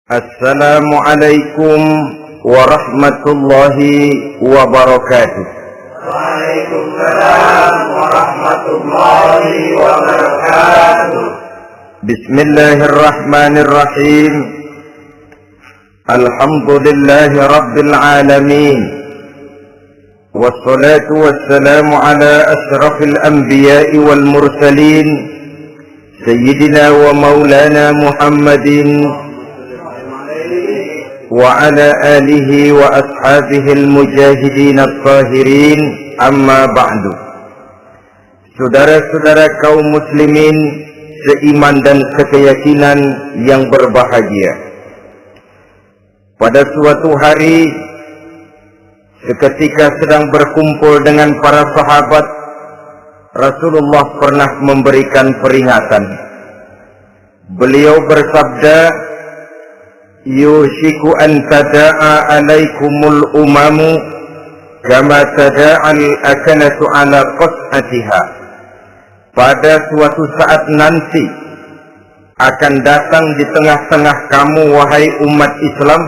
Assalamualaikum warahmatullahi wabarakatuh. Waalaikumsalam warahmatullahi wabarakatuh. Bismillahirrahmanirrahim. Alhamdulillahi rabbil alamin. Wassalatu wassalamu ala ashrafil anbiya'i wal mursalin, Sayyidina wa maulana Muhammadin wa ala alihi wa ashabihi al-mujahidin at-tahirin, amma ba'du. Saudara-saudara kaum muslimin seiman dan sekeyakinan yang berbahagia, pada suatu hari seketika sedang berkumpul dengan para sahabat, Rasulullah pernah memberikan peringatan. Beliau bersabda, yushiku an tada'a alaikumul umamu kama tada'al akanatu ala qas'atiha. Pada suatu saat nanti akan datang di tengah-tengah kamu, wahai umat Islam,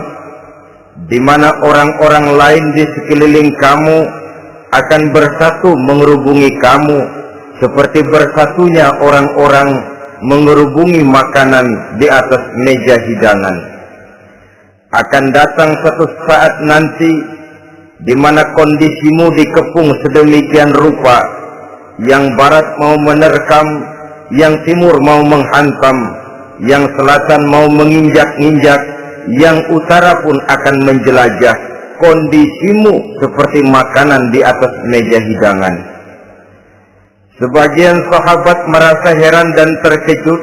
di mana orang-orang lain di sekeliling kamu akan bersatu mengerubungi kamu seperti bersatunya orang-orang mengerubungi makanan di atas meja hidangan. Akan datang satu saat nanti di mana kondisimu dikepung sedemikian rupa, yang barat mau menerkam, yang timur mau menghantam, yang selatan mau menginjak-injak, yang utara pun akan menjelajah. Kondisimu seperti makanan di atas meja hidangan. Sebagian sahabat merasa heran dan terkejut,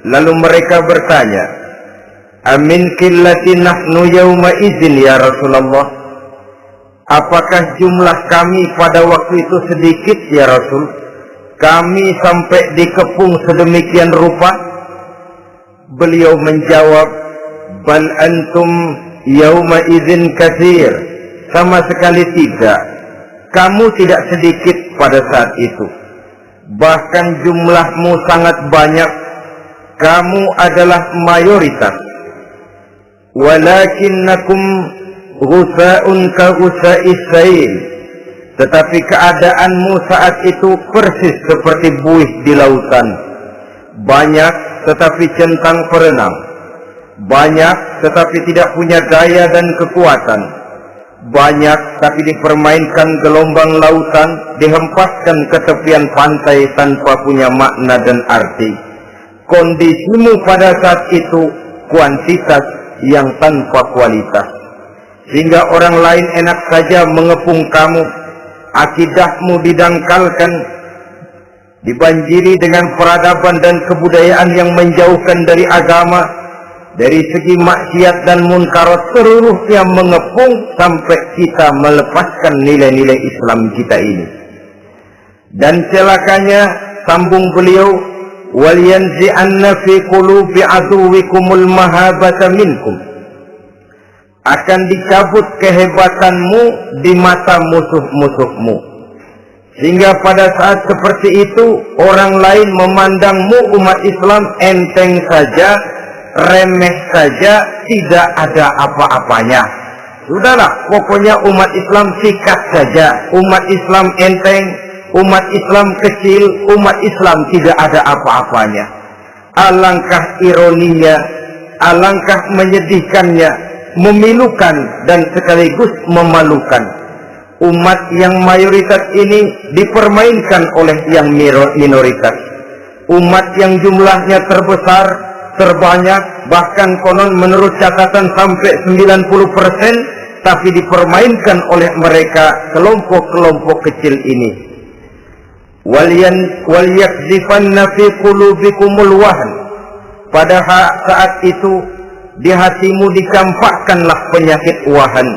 lalu mereka bertanya, amin qillati nahnu yawma idzin ya Rasulullah? Apakah jumlah kami pada waktu itu sedikit ya Rasul? Kami sampai dikepung sedemikian rupa? Beliau menjawab, bal antum yawma idzin katsir. Sama sekali tidak. Kamu tidak sedikit pada saat itu. Bahkan jumlahmu sangat banyak. Kamu adalah mayoritas. Walakinnakum ghusa'un ka ghusa'is sail. Tetapi keadaanmu saat itu persis seperti buih di lautan. Banyak tetapi centang perenang. Banyak tetapi tidak punya daya dan kekuatan. Banyak tapi dipermainkan gelombang lautan, dihempaskan ke tepian pantai tanpa punya makna dan arti. Kondisimu pada saat itu kuantitas yang tanpa kualitas, sehingga orang lain enak saja mengepung kamu. Akidahmu didangkalkan, dibanjiri dengan peradaban dan kebudayaan yang menjauhkan dari agama. Dari segi maksiat dan munkarat seluruhnya mengepung sampai kita melepaskan nilai-nilai Islam kita ini. Dan celakanya, sambung beliau, wal yanzi'anna fi qulubi aduwikumul mahabata minkum. Akan dicabut kehebatanmu di mata musuh-musuhmu, sehingga pada saat seperti itu orang lain memandangmu umat Islam enteng saja, remeh saja, tidak ada apa-apanya. Sudahlah, pokoknya umat Islam sikat saja. Umat Islam enteng, umat Islam kecil, umat Islam tidak ada apa-apanya. Alangkah ironinya, alangkah menyedihkannya, memilukan dan sekaligus memalukan. Umat yang mayoritas ini dipermainkan oleh yang minoritas. Umat yang jumlahnya terbesar, terbanyak, bahkan konon menurut catatan sampai 90%, tapi dipermainkan oleh mereka, kelompok-kelompok kecil ini. Wal yakzifanna fi qulubikumul wahn. Pada saat itu di hatimu dicampakkanlah penyakit wahan.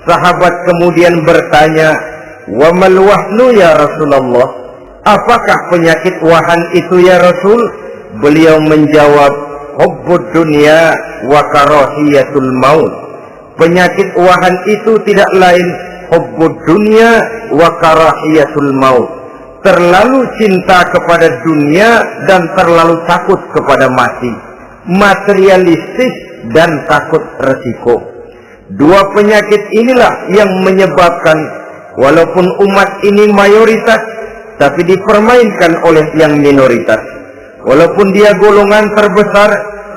Sahabat kemudian bertanya, wa mal wahnu ya Rasulullah? Apakah penyakit wahan itu ya Rasul? Beliau menjawab, hubbud dunya wa karahiyatul maut. Penyakit wahan itu tidak lain hubbud dunya wa karahiyatul maut. Terlalu cinta kepada dunia dan terlalu takut kepada mati. materialistis dan takut resiko. Dua penyakit inilah yang menyebabkan walaupun umat ini mayoritas, tapi dipermainkan oleh yang minoritas. Walaupun dia golongan terbesar,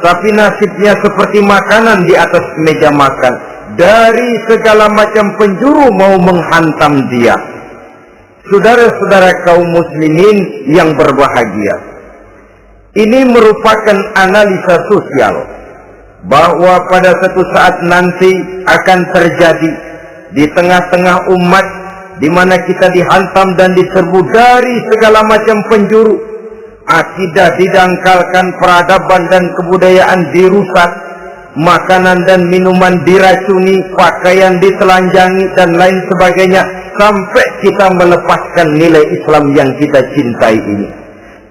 tapi nasibnya seperti makanan di atas meja makan. Dari segala macam penjuru mau menghantam dia. Saudara-saudara kaum muslimin yang berbahagia, ini merupakan analisa sosial bahwa pada suatu saat nanti akan terjadi di tengah-tengah umat di mana kita dihantam dan diserbu dari segala macam penjuru. Akidah didangkalkan, peradaban dan kebudayaan dirusak, makanan dan minuman diracuni, pakaian ditelanjangi dan lain sebagainya, sampai kita melepaskan nilai Islam yang kita cintai ini.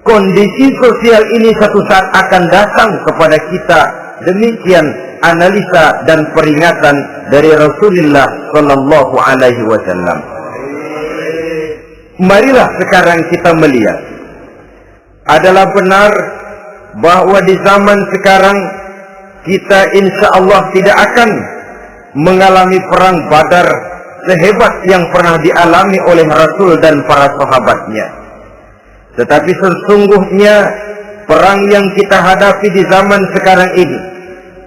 Kondisi sosial ini satu saat akan datang kepada kita. Demikian analisa dan peringatan dari Rasulullah Sallallahu Alaihi Wasallam. Marilah sekarang kita melihat, adalah benar bahwa di zaman sekarang kita insya Allah tidak akan mengalami perang Badar sehebat yang pernah dialami oleh Rasul dan para sahabatnya. Tetapi sesungguhnya perang yang kita hadapi di zaman sekarang ini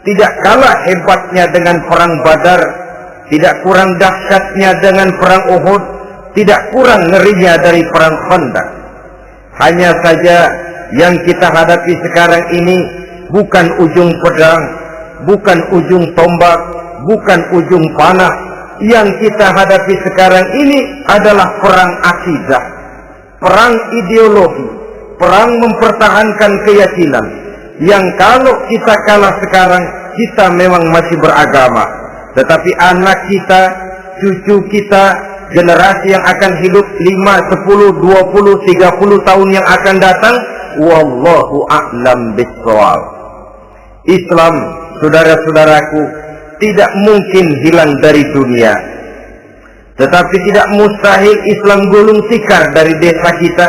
tidak kalah hebatnya dengan perang Badar, tidak kurang dahsyatnya dengan perang Uhud, tidak kurang ngerinya dari perang Khandaq. Hanya saja yang kita hadapi sekarang ini bukan ujung pedang, bukan ujung tombak, bukan ujung panah. Yang kita hadapi sekarang ini adalah perang akidah, perang ideologi, perang mempertahankan keyakinan. Yang kalau kita kalah sekarang, kita memang masih beragama. Tetapi anak kita, cucu kita, generasi yang akan hidup 5, 10, 20, 30 tahun yang akan datang, wallahu a'lam bissawab. Islam, saudara-saudaraku, tidak mungkin hilang dari dunia. Tetapi tidak mustahil Islam gulung tikar dari desa kita.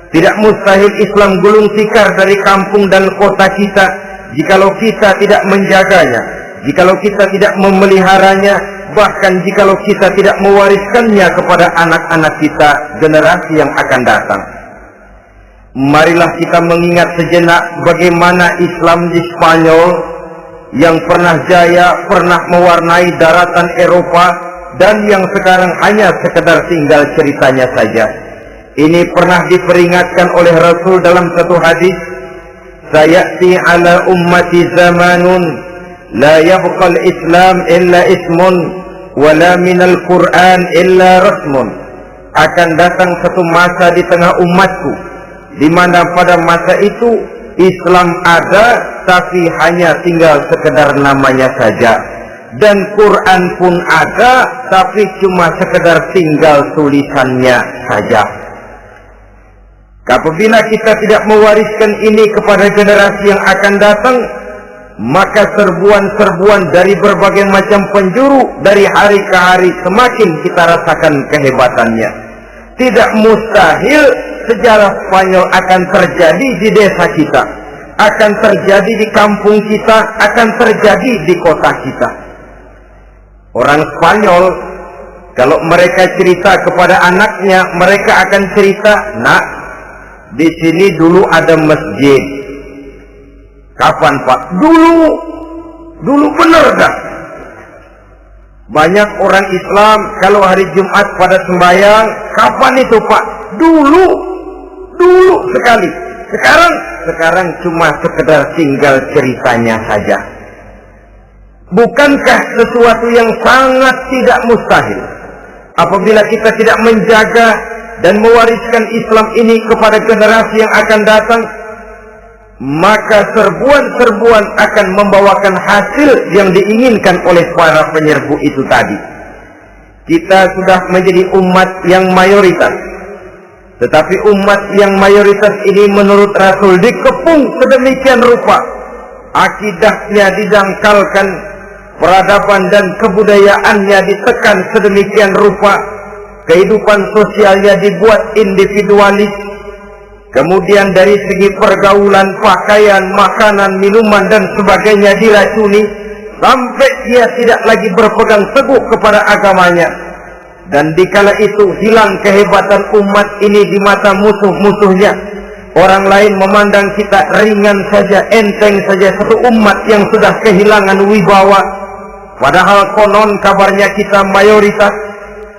Tidak mustahil Islam gulung tikar dari kampung dan kota kita, jikalau kita tidak menjaganya, jikalau kita tidak memeliharanya, bahkan jikalau kita tidak mewariskannya kepada anak-anak kita, generasi yang akan datang. Marilah kita mengingat sejenak bagaimana Islam di Spanyol yang pernah jaya, pernah mewarnai daratan Eropa, dan yang sekarang hanya sekedar tinggal ceritanya saja. Ini pernah diperingatkan oleh Rasul dalam satu hadis, sayati ala ummati zamanun la yabqal Islam illa ismun wala minal Quran illa rasmun. Akan datang satu masa di tengah umatku di mana pada masa itu Islam ada tapi hanya tinggal sekedar namanya saja, dan Quran pun ada tapi cuma sekedar tinggal tulisannya saja. Apabila kita tidak mewariskan ini kepada generasi yang akan datang, maka serbuan-serbuan dari berbagai macam penjuru dari hari ke hari semakin kita rasakan kehebatannya. Tidak mustahil sejarah Spanyol akan terjadi di desa kita, akan terjadi di kampung kita, akan terjadi di kota kita. Orang Spanyol, kalau mereka cerita kepada anaknya, mereka akan cerita, nak, di sini dulu ada masjid. Kapan Pak? Dulu benar dah. Banyak orang Islam kalau hari Jumat pada sembahyang, kapan itu Pak? Dulu sekali. Sekarang cuma sekedar tinggal ceritanya saja. Bukankah sesuatu yang sangat tidak mustahil apabila kita tidak menjaga dan mewariskan Islam ini kepada generasi yang akan datang, maka serbuan-serbuan akan membawakan hasil yang diinginkan oleh para penyerbu itu tadi. Kita sudah menjadi umat yang mayoritas, tetapi umat yang mayoritas ini menurut Rasul dikepung sedemikian rupa, akidahnya didangkalkan, peradaban dan kebudayaannya ditekan sedemikian rupa, kehidupan sosialnya dibuat individualis, kemudian dari segi pergaulan, pakaian, makanan, minuman dan sebagainya diracuni, sampai dia tidak lagi berpegang teguh kepada agamanya. Dan dikala itu hilang kehebatan umat ini di mata musuh-musuhnya. Orang lain memandang kita ringan saja, enteng saja, satu umat yang sudah kehilangan wibawa. Padahal konon kabarnya kita mayoritas,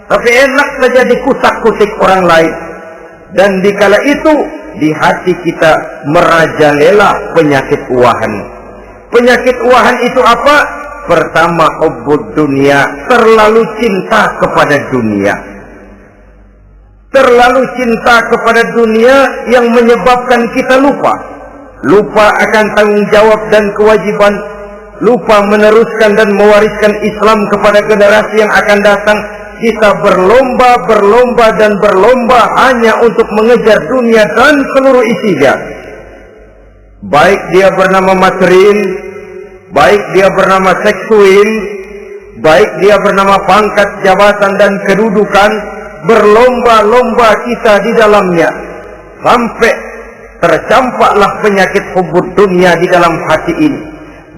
tapi enak saja dikusak-kusik orang lain. Dan dikala itu di hati kita merajalela penyakit uahan. Penyakit uahan itu apa? Pertama, hubbud dunia, terlalu cinta kepada dunia. Terlalu cinta kepada dunia yang menyebabkan kita lupa. Lupa akan tanggung jawab dan kewajiban. Lupa meneruskan dan mewariskan Islam kepada generasi yang akan datang. Kita berlomba dan berlomba hanya untuk mengejar dunia dan seluruh isinya. Baik dia bernama material, baik dia bernama seksual, baik dia bernama pangkat, jabatan dan kedudukan, berlomba-lomba kita di dalamnya. Sampai tercampaklah penyakit hubbud dunia di dalam hati ini.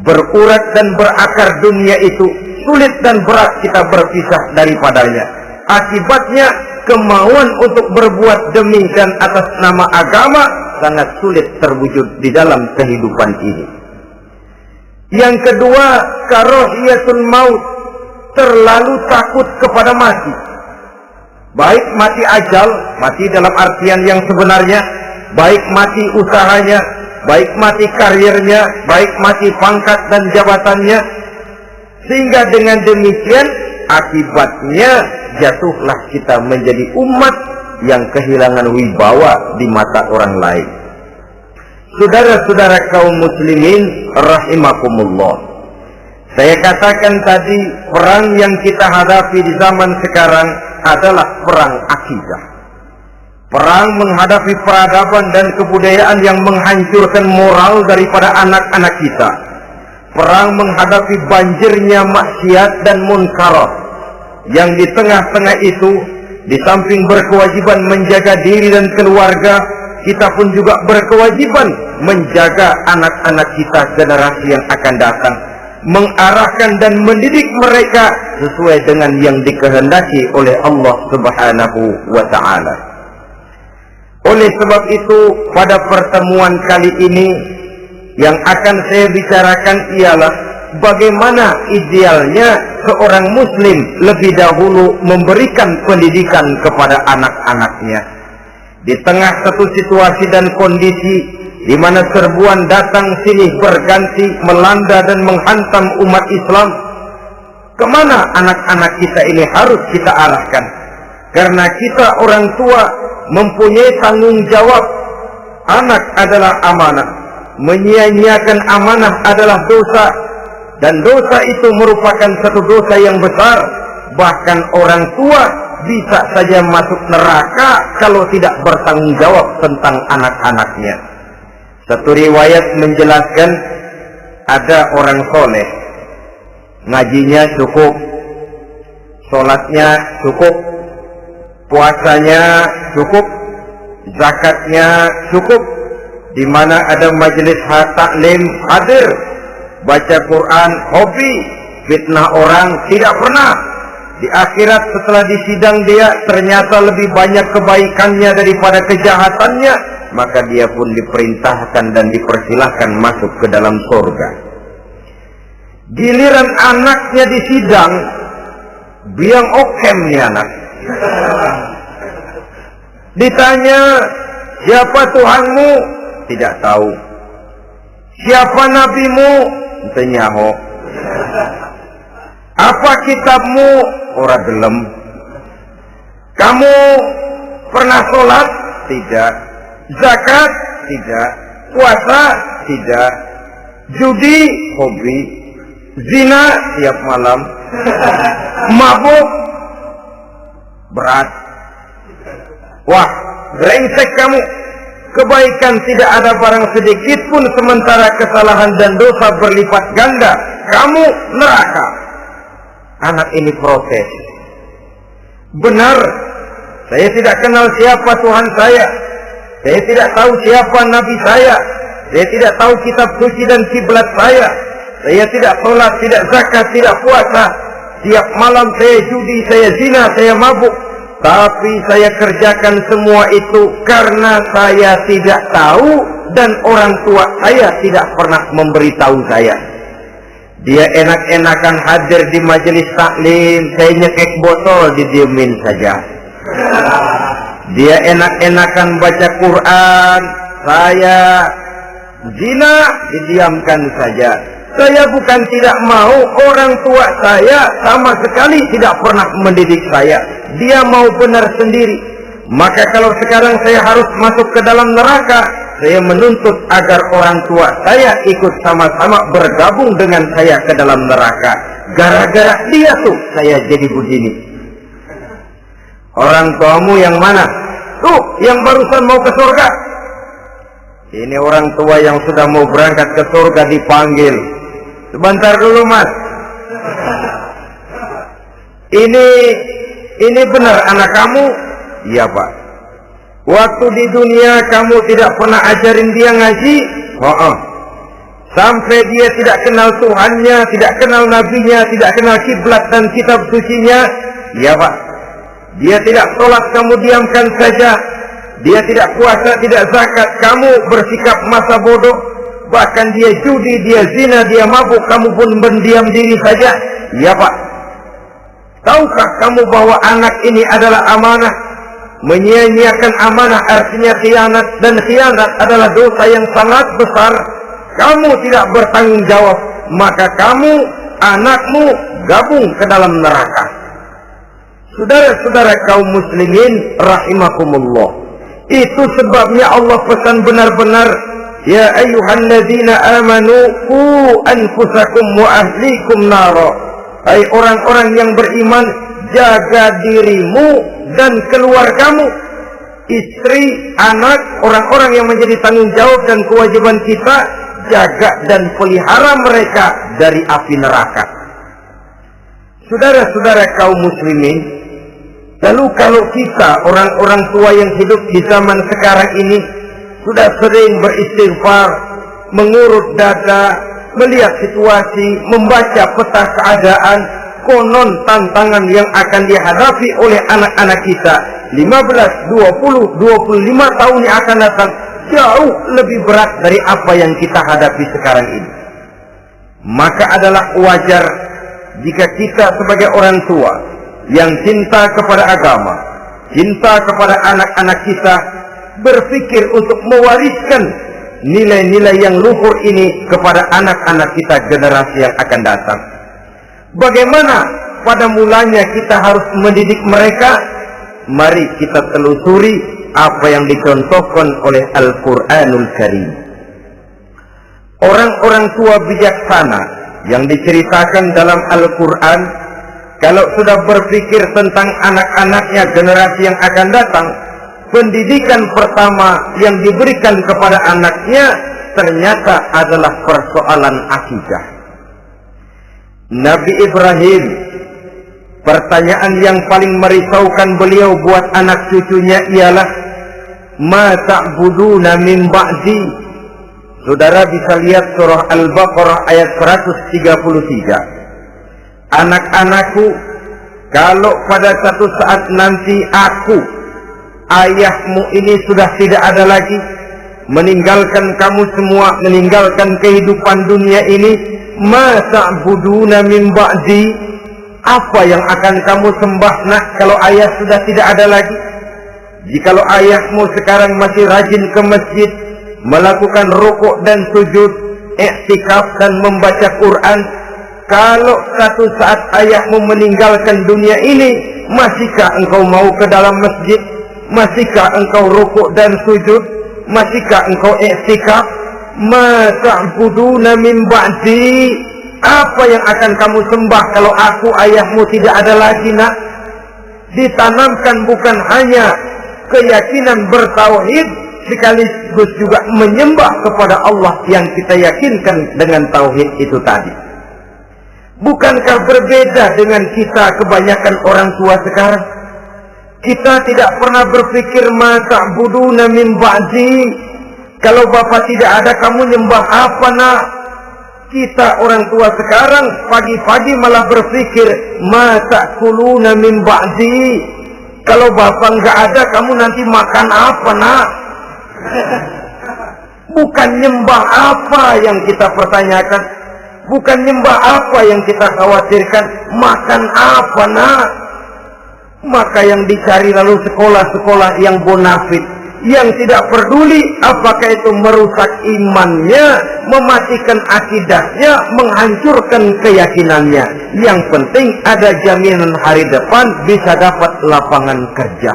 Berurat dan berakar dunia itu, sulit dan berat kita berpisah daripadanya. Akibatnya kemauan untuk berbuat demi dan atas nama agama sangat sulit terwujud di dalam kehidupan ini. Yang kedua, karahiyatul maut, terlalu takut kepada mati. Baik mati ajal, mati dalam artian yang sebenarnya, baik mati usahanya, baik mati karirnya, baik mati pangkat dan jabatannya. Sehingga dengan demikian akibatnya jatuhlah kita menjadi umat yang kehilangan wibawa di mata orang lain. Saudara-saudara kaum muslimin rahimakumullah, saya katakan tadi, perang yang kita hadapi di zaman sekarang adalah perang akidah. Perang menghadapi peradaban dan kebudayaan yang menghancurkan moral daripada anak-anak kita. Perang menghadapi banjirnya maksiat dan munkarat. Yang di tengah-tengah itu, di samping berkewajiban menjaga diri dan keluarga, kita pun juga berkewajiban menjaga anak-anak kita, generasi yang akan datang, mengarahkan dan mendidik mereka sesuai dengan yang dikehendaki oleh Allah Subhanahu wa ta'ala. Oleh sebab itu, pada pertemuan kali ini yang akan saya bicarakan ialah bagaimana idealnya seorang muslim lebih dahulu memberikan pendidikan kepada anak-anaknya. Di tengah satu situasi dan kondisi di mana serbuan datang silih berganti melanda dan menghantam umat Islam, kemana anak-anak kita ini harus kita arahkan? Karena kita orang tua mempunyai tanggung jawab. Anak adalah amanah. Menyia-nyiakan amanah adalah dosa. Dan dosa itu merupakan satu dosa yang besar. Bahkan orang tua bisa saja masuk neraka kalau tidak bertanggung jawab tentang anak-anaknya. Satu riwayat menjelaskan ada orang soleh, ngajinya cukup, sholatnya cukup, puasanya cukup, zakatnya cukup, di mana ada majelis taklim hadir, baca Quran hobi, fitnah orang tidak pernah. Di akhirat setelah disidang dia ternyata lebih banyak kebaikannya daripada kejahatannya, maka dia pun diperintahkan dan dipersilahkan masuk ke dalam surga. Giliran anaknya disidang, biang okem nih anak. Ditanya, siapa Tuhanmu? Tidak tahu. Siapa nabimu? Tenyaho. Apa kitabmu? Ora gelem. Kamu pernah sholat? Tidak. Zakat? Tidak. Puasa? Tidak. Judi? Hobi. Zina? Tiap malam. Mabuk? Berat. Wah, brengsek kamu. Kebaikan tidak ada barang sedikit pun, sementara kesalahan dan dosa berlipat ganda. Kamu neraka. Anak ini protes. Benar, saya tidak kenal siapa Tuhan saya. Saya tidak tahu siapa nabi saya. Saya tidak tahu kitab suci dan kiblat saya. Saya tidak sholat, tidak zakat, tidak puasa. Tiap malam saya judi, saya zina, saya mabuk. Tapi saya kerjakan semua itu karena saya tidak tahu dan orang tua saya tidak pernah memberitahu saya. Dia enak-enakan hadir di majelis taklim, saya nyekek botol, didiemin saja. Dia enak-enakan baca Quran, saya zina, didiamkan saja. Saya bukan tidak mau, orang tua saya sama sekali tidak pernah mendidik saya. Dia mau benar sendiri. Maka kalau sekarang saya harus masuk ke dalam neraka, saya menuntut agar orang tua saya ikut sama-sama bergabung dengan saya ke dalam neraka. Gara-gara dia tuh saya jadi begini. Orang tuamu yang mana? Tuh, yang barusan mau ke surga. Ini orang tua yang sudah mau berangkat ke surga dipanggil. Sebentar dulu, Mas. Ini benar anak kamu? Iya, Pak. Waktu di dunia kamu tidak pernah ajarin dia ngaji? Sampai dia tidak kenal Tuhannya, tidak kenal nabinya, tidak kenal kiblat dan kitab sucinya? Iya, Pak. Dia tidak sholat, kamu diamkan saja. Dia tidak puasa, tidak zakat, kamu bersikap masa bodoh. Bahkan dia judi, dia zina, dia mabuk, kamu pun berdiam diri saja. Iya, Pak. Tahukah kamu bahwa anak ini adalah amanah? Menyia-nyiakan amanah artinya khianat, dan khianat adalah dosa yang sangat besar. Kamu tidak bertanggung jawab, maka kamu, anakmu gabung ke dalam neraka. Saudara-saudara kaum muslimin rahimakumullah, itu sebabnya Allah pesan benar-benar, ya ayyuhalladzina amanu qu anfusakum wa ahlikum nara. Hai orang-orang yang beriman, jaga dirimu dan keluargamu, istri, anak, orang-orang yang menjadi tanggung jawab dan kewajiban kita, jaga dan pelihara mereka dari api neraka. Saudara-saudara kaum muslimin, lalu kalau kita orang-orang tua yang hidup di zaman sekarang ini sudah sering beristighfar, mengurut dada, melihat situasi, membaca peta keadaan, konon tantangan yang akan dihadapi oleh anak-anak kita 15, 20, 25 tahun yang akan datang jauh lebih berat dari apa yang kita hadapi sekarang ini. Maka adalah wajar jika kita sebagai orang tua yang cinta kepada agama, cinta kepada anak-anak kita, berpikir untuk mewariskan nilai-nilai yang luhur ini kepada anak-anak kita generasi yang akan datang. Bagaimana pada mulanya kita harus mendidik mereka? Mari kita telusuri apa yang dicontohkan oleh Al-Quranul Karim. Orang-orang tua bijaksana yang diceritakan dalam Al-Quran, kalau sudah berpikir tentang anak-anaknya generasi yang akan datang, pendidikan pertama yang diberikan kepada anaknya ternyata adalah persoalan akidah. Nabi Ibrahim, pertanyaan yang paling merisaukan beliau buat anak cucunya ialah, ma ta'buduna min ba'di. Saudara bisa lihat surah Al-Baqarah ayat 133. Anak-anakku, kalau pada satu saat nanti aku, ayahmu ini sudah tidak ada lagi, meninggalkan kamu semua, meninggalkan kehidupan dunia ini, ma ta'buduna min ba'di, apa yang akan kamu sembah nak kalau ayah sudah tidak ada lagi? Jikalau ayahmu sekarang masih rajin ke masjid, melakukan rukuk dan sujud, i'tikaf dan membaca Quran, kalau satu saat ayahmu meninggalkan dunia ini, masihkah engkau mau ke dalam masjid? Masihkah engkau rukuk dan sujud? Masihkah engkau i'tikaf? Ma ta'buduna min ba'di, apa yang akan kamu sembah kalau aku ayahmu tidak ada lagi nak? Ditanamkan bukan hanya keyakinan bertauhid, sekaligus juga menyembah kepada Allah yang kita yakinkan dengan tauhid itu tadi. Bukankah berbeda dengan kita kebanyakan orang tua sekarang? Kita tidak pernah berpikir ma ta'buduna min ba'di. Kalau bapak tidak ada, kamu nyembah apa nak? Kita orang tua sekarang pagi-pagi malah berpikir ma ta'kuluna min ba'di. Kalau bapak nggak ada, kamu nanti makan apa nak? Bukan nyembah apa yang kita pertanyakan, bukan nyembah apa yang kita khawatirkan, makan apa nak? Maka yang dicari lalu sekolah-sekolah yang bonafit, yang tidak peduli apakah itu merusak imannya, mematikan akidahnya, menghancurkan keyakinannya. Yang penting ada jaminan hari depan bisa dapat lapangan kerja.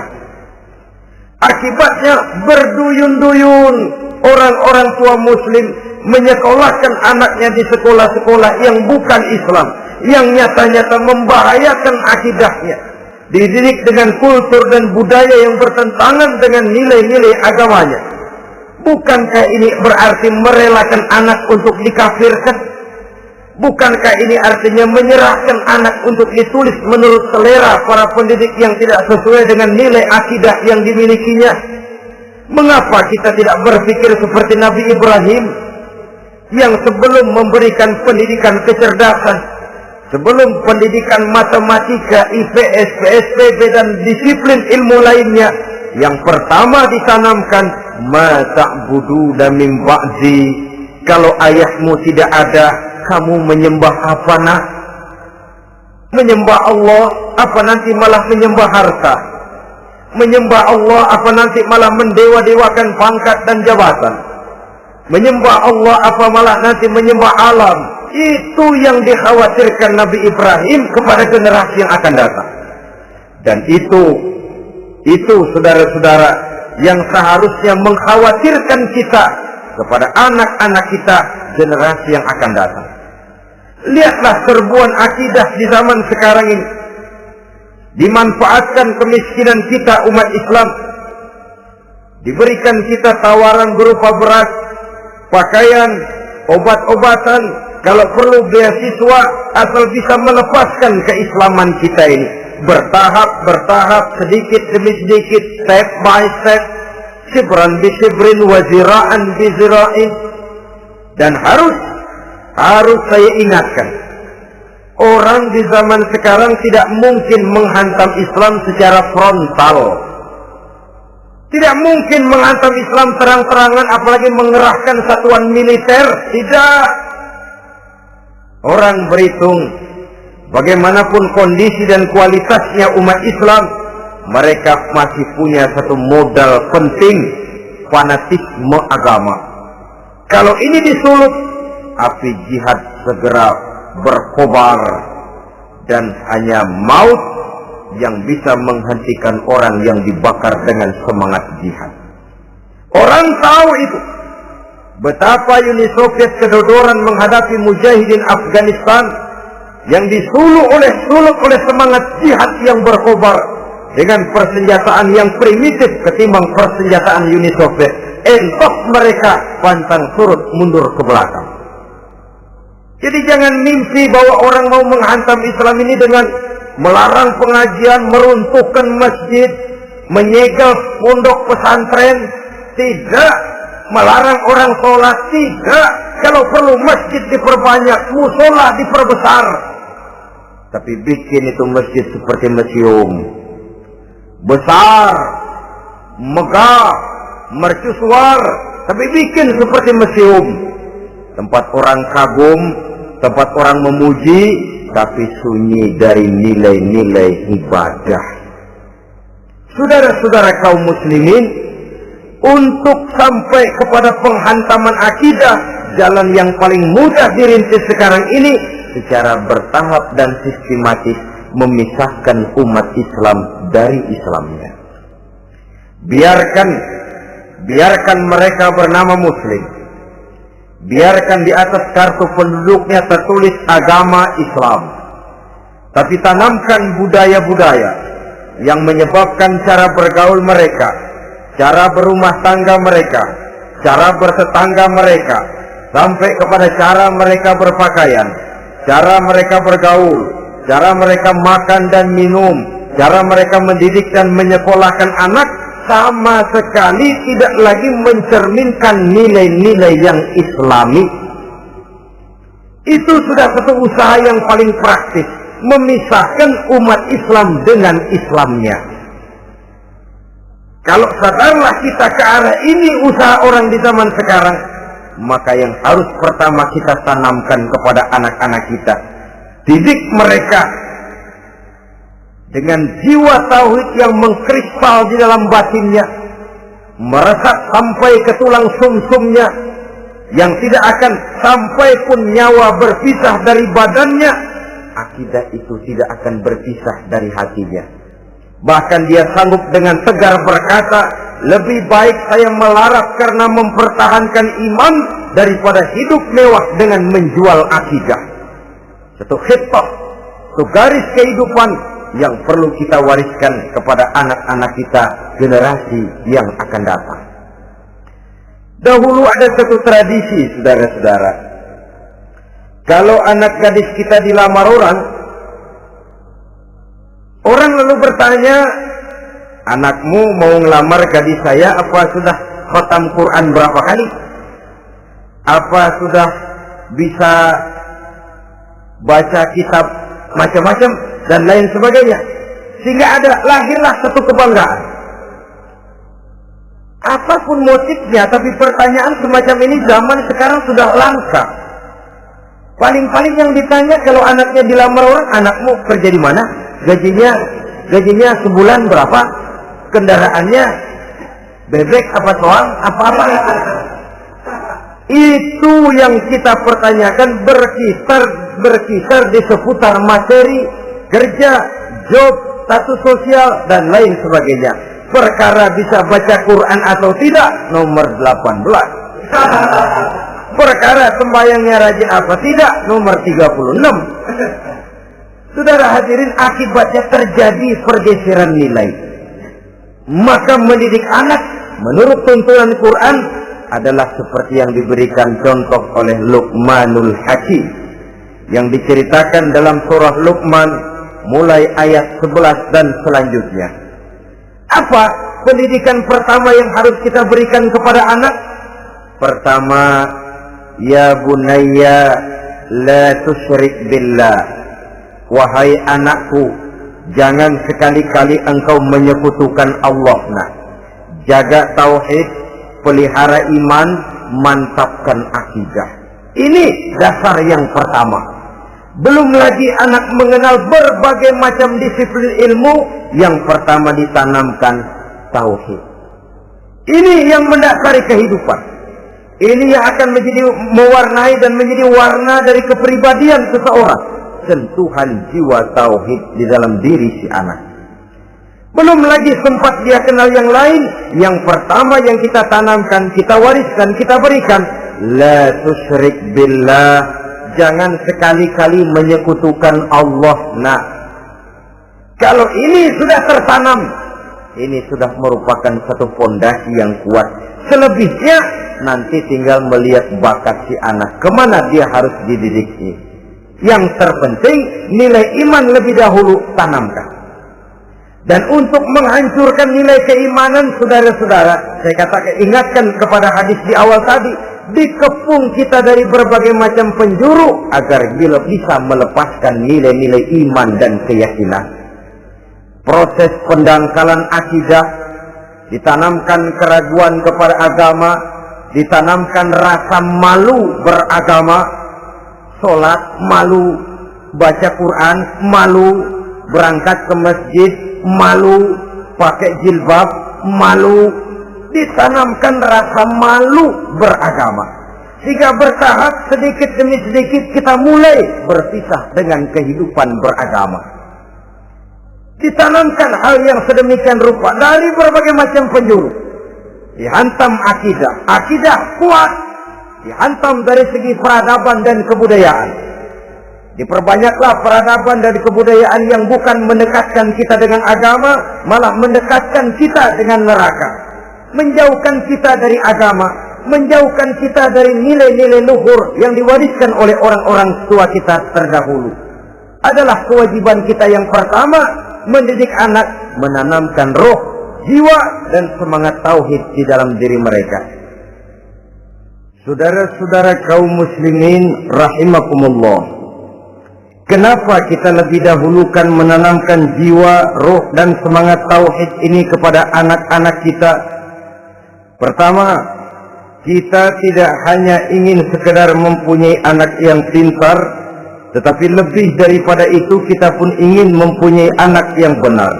Akibatnya berduyun-duyun orang-orang tua muslim menyekolahkan anaknya di sekolah-sekolah yang bukan Islam, yang nyata-nyata membahayakan akidahnya, dididik dengan kultur dan budaya yang bertentangan dengan nilai-nilai agamanya. Bukankah ini berarti merelakan anak untuk dikafirkan? Bukankah ini artinya menyerahkan anak untuk ditulis menurut selera para pendidik yang tidak sesuai dengan nilai akidah yang dimilikinya? Mengapa kita tidak berpikir seperti Nabi Ibrahim yang sebelum memberikan pendidikan kecerdasan, sebelum pendidikan matematika, IPS, PSBB dan disiplin ilmu lainnya, yang pertama ditanamkan ma ta'buduna min ba'di. Kalau ayahmu tidak ada, kamu menyembah apa nak? Menyembah Allah apa nanti malah menyembah harta? Menyembah Allah apa nanti malah mendewa-dewakan pangkat dan jabatan? Menyembah Allah apa malah nanti menyembah alam? Itu yang dikhawatirkan Nabi Ibrahim kepada generasi yang akan datang. Dan itu saudara-saudara yang seharusnya mengkhawatirkan kita kepada anak-anak kita, generasi yang akan datang. Lihatlah serbuan akidah di zaman sekarang ini. Dimanfaatkan kemiskinan kita umat Islam. Diberikan kita tawaran berupa beras, pakaian, obat-obatan, kalau perlu beasiswa, asal bisa melepaskan keislaman kita ini. Bertahap, sedikit demi sedikit, step by step, sibran bi sibrin wa zira'an bi zira'in. Dan harus saya ingatkan, orang di zaman sekarang tidak mungkin menghantam Islam secara frontal. Tidak mungkin menghantam Islam terang-terangan, apalagi mengerahkan satuan militer. Tidak. Orang berhitung, bagaimanapun kondisi dan kualitasnya umat Islam, mereka masih punya satu modal penting, fanatisme agama. Kalau ini disulut, api jihad segera berkobar, dan hanya maut yang bisa menghentikan orang yang dibakar dengan semangat jihad. Orang tahu itu. Betapa Uni Soviet kedodoran menghadapi mujahidin Afghanistan yang disulut oleh semangat jihad yang berkobar dengan persenjataan yang primitif ketimbang persenjataan Uni Soviet. Entok mereka pantang surut mundur ke belakang. Jadi jangan mimpi bahwa orang mau menghantam Islam ini dengan melarang pengajian, meruntuhkan masjid, menyegel pondok pesantren. Tidak. Melarang orang sholat. Tidak. Kalau perlu masjid diperbanyak, musola diperbesar. Tapi bikin itu masjid seperti museum. Besar, megah, mercusuar, tapi bikin seperti museum. Tempat orang kagum, tempat orang memuji, tapi sunyi dari nilai-nilai ibadah. Saudara-saudara kaum muslimin, untuk sampai kepada penghantaman akidah, jalan yang paling mudah dirintis sekarang ini secara bertahap dan sistematis, memisahkan umat Islam dari Islamnya. Biarkan mereka bernama Muslim. Biarkan di atas kartu penduduknya tertulis agama Islam. Tapi tanamkan budaya-budaya yang menyebabkan cara bergaul mereka, cara berumah tangga mereka, cara bertetangga mereka, sampai kepada cara mereka berpakaian, cara mereka bergaul, cara mereka makan dan minum, cara mereka mendidik dan menyekolahkan anak sama sekali tidak lagi mencerminkan nilai-nilai yang islami. Itu sudah satu usaha yang paling praktis, memisahkan umat Islam dengan Islamnya. Kalau sadarlah kita ke arah ini usaha orang di zaman sekarang, maka yang harus pertama kita tanamkan kepada anak-anak kita, didik mereka dengan jiwa tauhid yang mengkristal di dalam batinnya, meresap sampai ke tulang sumsumnya, yang tidak akan sampai pun nyawa berpisah dari badannya. Akidah itu tidak akan berpisah dari hatinya. Bahkan dia sanggup dengan tegar berkata, lebih baik saya melarat karena mempertahankan iman daripada hidup mewah dengan menjual akidah. Satu khitbah, satu garis kehidupan yang perlu kita wariskan kepada anak-anak kita, generasi yang akan datang. Dahulu ada satu tradisi, saudara-saudara. Kalau anak gadis kita dilamar orang lalu bertanya, anakmu mau ngelamar gadis saya, apa sudah khatam Quran berapa kali? Apa sudah bisa baca kitab macam-macam dan lain sebagainya? Sehingga lahirlah satu kebanggaan. Apapun motifnya, tapi pertanyaan semacam ini zaman sekarang sudah langka. Paling-paling yang ditanya kalau anaknya dilamar orang, anakmu kerja di mana? Gajinya sebulan berapa? Kendaraannya bebek apa soang? Apa-apa. Itu yang kita pertanyakan, berkisar di seputar materi, kerja, job, status sosial, dan lain sebagainya. Perkara bisa baca Quran atau tidak, nomor 18. Perkara sembahyangnya rajin apa tidak, nomor 36. Saudara hadirin, akibatnya terjadi pergeseran nilai. Maka mendidik anak menurut tuntunan Quran adalah seperti yang diberikan contoh oleh Luqmanul Hakim, yang diceritakan dalam surah Luqman mulai ayat 11 dan selanjutnya. Apa pendidikan pertama yang harus kita berikan kepada anak? Pertama, ya bunayya la tusyrik billah. Wahai anakku, jangan sekali-kali engkau menyekutukan Allah. Nah, jaga tauhid, pelihara iman, mantapkan akidah. Ini dasar yang pertama. Belum lagi anak mengenal berbagai macam disiplin ilmu, yang pertama ditanamkan tauhid. Ini yang mendasari kehidupan. Ini yang akan menjadi mewarnai dan menjadi warna dari kepribadian seseorang. Sentuhan jiwa tauhid di dalam diri si anak. Belum lagi sempat dia kenal yang lain. Yang pertama yang kita tanamkan, kita wariskan, kita berikan, la tusyrik billah. Jangan sekali-kali menyekutukan Allah. Nah, kalau ini sudah tertanam, ini sudah merupakan satu fondasi yang kuat. Selebihnya nanti tinggal melihat bakat si anak, kemana dia harus dididik. Yang terpenting nilai iman lebih dahulu tanamkan. Dan untuk menghancurkan nilai keimanan, saudara-saudara, saya katakan, ingatkan kepada hadis di awal tadi, dikepung kita dari berbagai macam penjuru agar bisa melepaskan nilai-nilai iman dan keyakinan. Proses pendangkalan akidah, ditanamkan keraguan kepada agama, ditanamkan rasa malu beragama, sholat malu, baca Quran malu, berangkat ke masjid malu, pakai jilbab malu, ditanamkan rasa malu beragama. Sehingga bertahap sedikit demi sedikit kita mulai berpisah dengan kehidupan beragama. Ditanamkan hal yang sedemikian rupa dari berbagai macam penjuru. Dihantam akidah, akidah kuat. Dihantam dari segi peradaban dan kebudayaan. Diperbanyaklah peradaban dan kebudayaan yang bukan mendekatkan kita dengan agama, malah mendekatkan kita dengan neraka. Menjauhkan kita dari agama, menjauhkan kita dari nilai-nilai luhur yang diwariskan oleh orang-orang tua kita terdahulu. Adalah kewajiban kita yang pertama mendidik anak, menanamkan roh, jiwa, dan semangat tauhid di dalam diri mereka. Saudara-saudara kaum muslimin rahimakumullah, kenapa kita lebih dahulukan menanamkan jiwa, roh, dan semangat tauhid ini kepada anak-anak kita? Pertama, kita tidak hanya ingin sekedar mempunyai anak yang pintar, tetapi lebih daripada itu kita pun ingin mempunyai anak yang benar.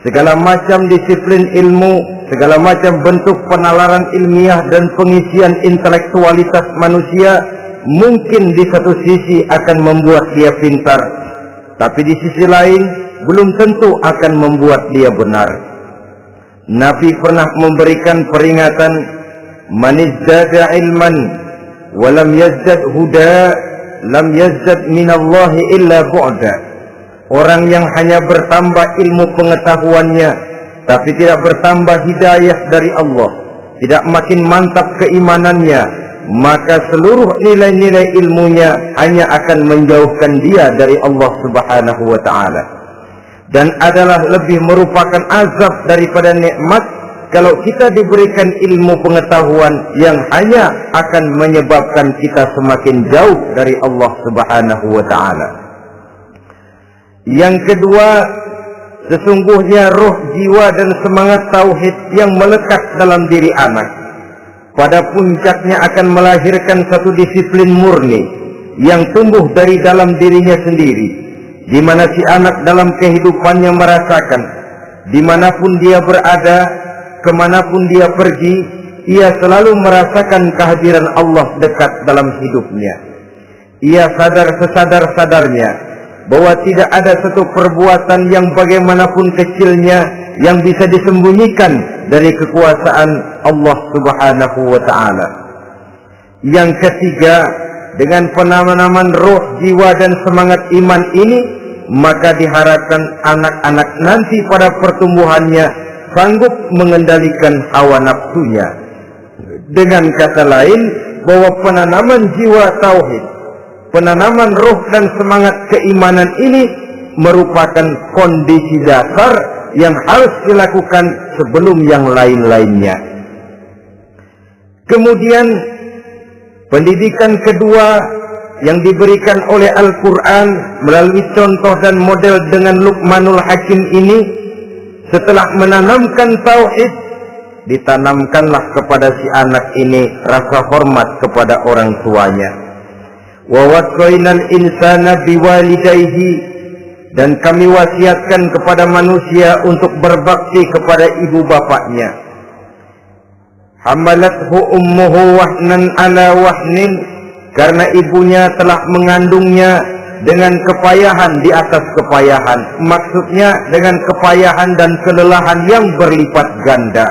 Segala macam disiplin ilmu, segala macam bentuk penalaran ilmiah dan pengisian intelektualitas manusia mungkin di satu sisi akan membuat dia pintar, tapi di sisi lain belum tentu akan membuat dia benar. Nabi pernah memberikan peringatan, man izdada ilman wa lam yazdad huda lam yazdad minallahi illa bu'da. Orang yang hanya bertambah ilmu pengetahuannya tapi tidak bertambah hidayah dari Allah, tidak makin mantap keimanannya, maka seluruh nilai-nilai ilmunya hanya akan menjauhkan dia dari Allah Subhanahu wa ta'ala. Dan adalah lebih merupakan azab daripada nikmat kalau kita diberikan ilmu pengetahuan yang hanya akan menyebabkan kita semakin jauh dari Allah Subhanahu wa ta'ala. Yang kedua, sesungguhnya roh, jiwa, dan semangat tauhid yang melekat dalam diri anak pada puncaknya akan melahirkan satu disiplin murni yang tumbuh dari dalam dirinya sendiri, di mana si anak dalam kehidupannya merasakan dimanapun dia berada, kemanapun dia pergi, ia selalu merasakan kehadiran Allah dekat dalam hidupnya. Ia sadar sesadar-sadarnya bahwa tidak ada satu perbuatan yang bagaimanapun kecilnya yang bisa disembunyikan dari kekuasaan Allah Subhanahu wa ta'ala. Yang ketiga, dengan penanaman roh, jiwa, dan semangat iman ini, maka diharapkan anak-anak nanti pada pertumbuhannya sanggup mengendalikan hawa nafsunya. Dengan kata lain, bahwa penanaman jiwa tauhid, penanaman roh dan semangat keimanan ini merupakan kondisi dasar yang harus dilakukan sebelum yang lain-lainnya. Kemudian pendidikan kedua yang diberikan oleh Al-Quran melalui contoh dan model dengan Luqmanul Hakim ini, setelah menanamkan tauhid, ditanamkanlah kepada si anak ini rasa hormat kepada orang tuanya. Wa wassaynal insana biwalidayhi, dan kami wasiatkan kepada manusia untuk berbakti kepada ibu bapaknya. Hamalathu ummuhu wahnan ala wahnin, karena ibunya telah mengandungnya dengan kepayahan di atas kepayahan. Maksudnya dengan kepayahan dan kelelahan yang berlipat ganda.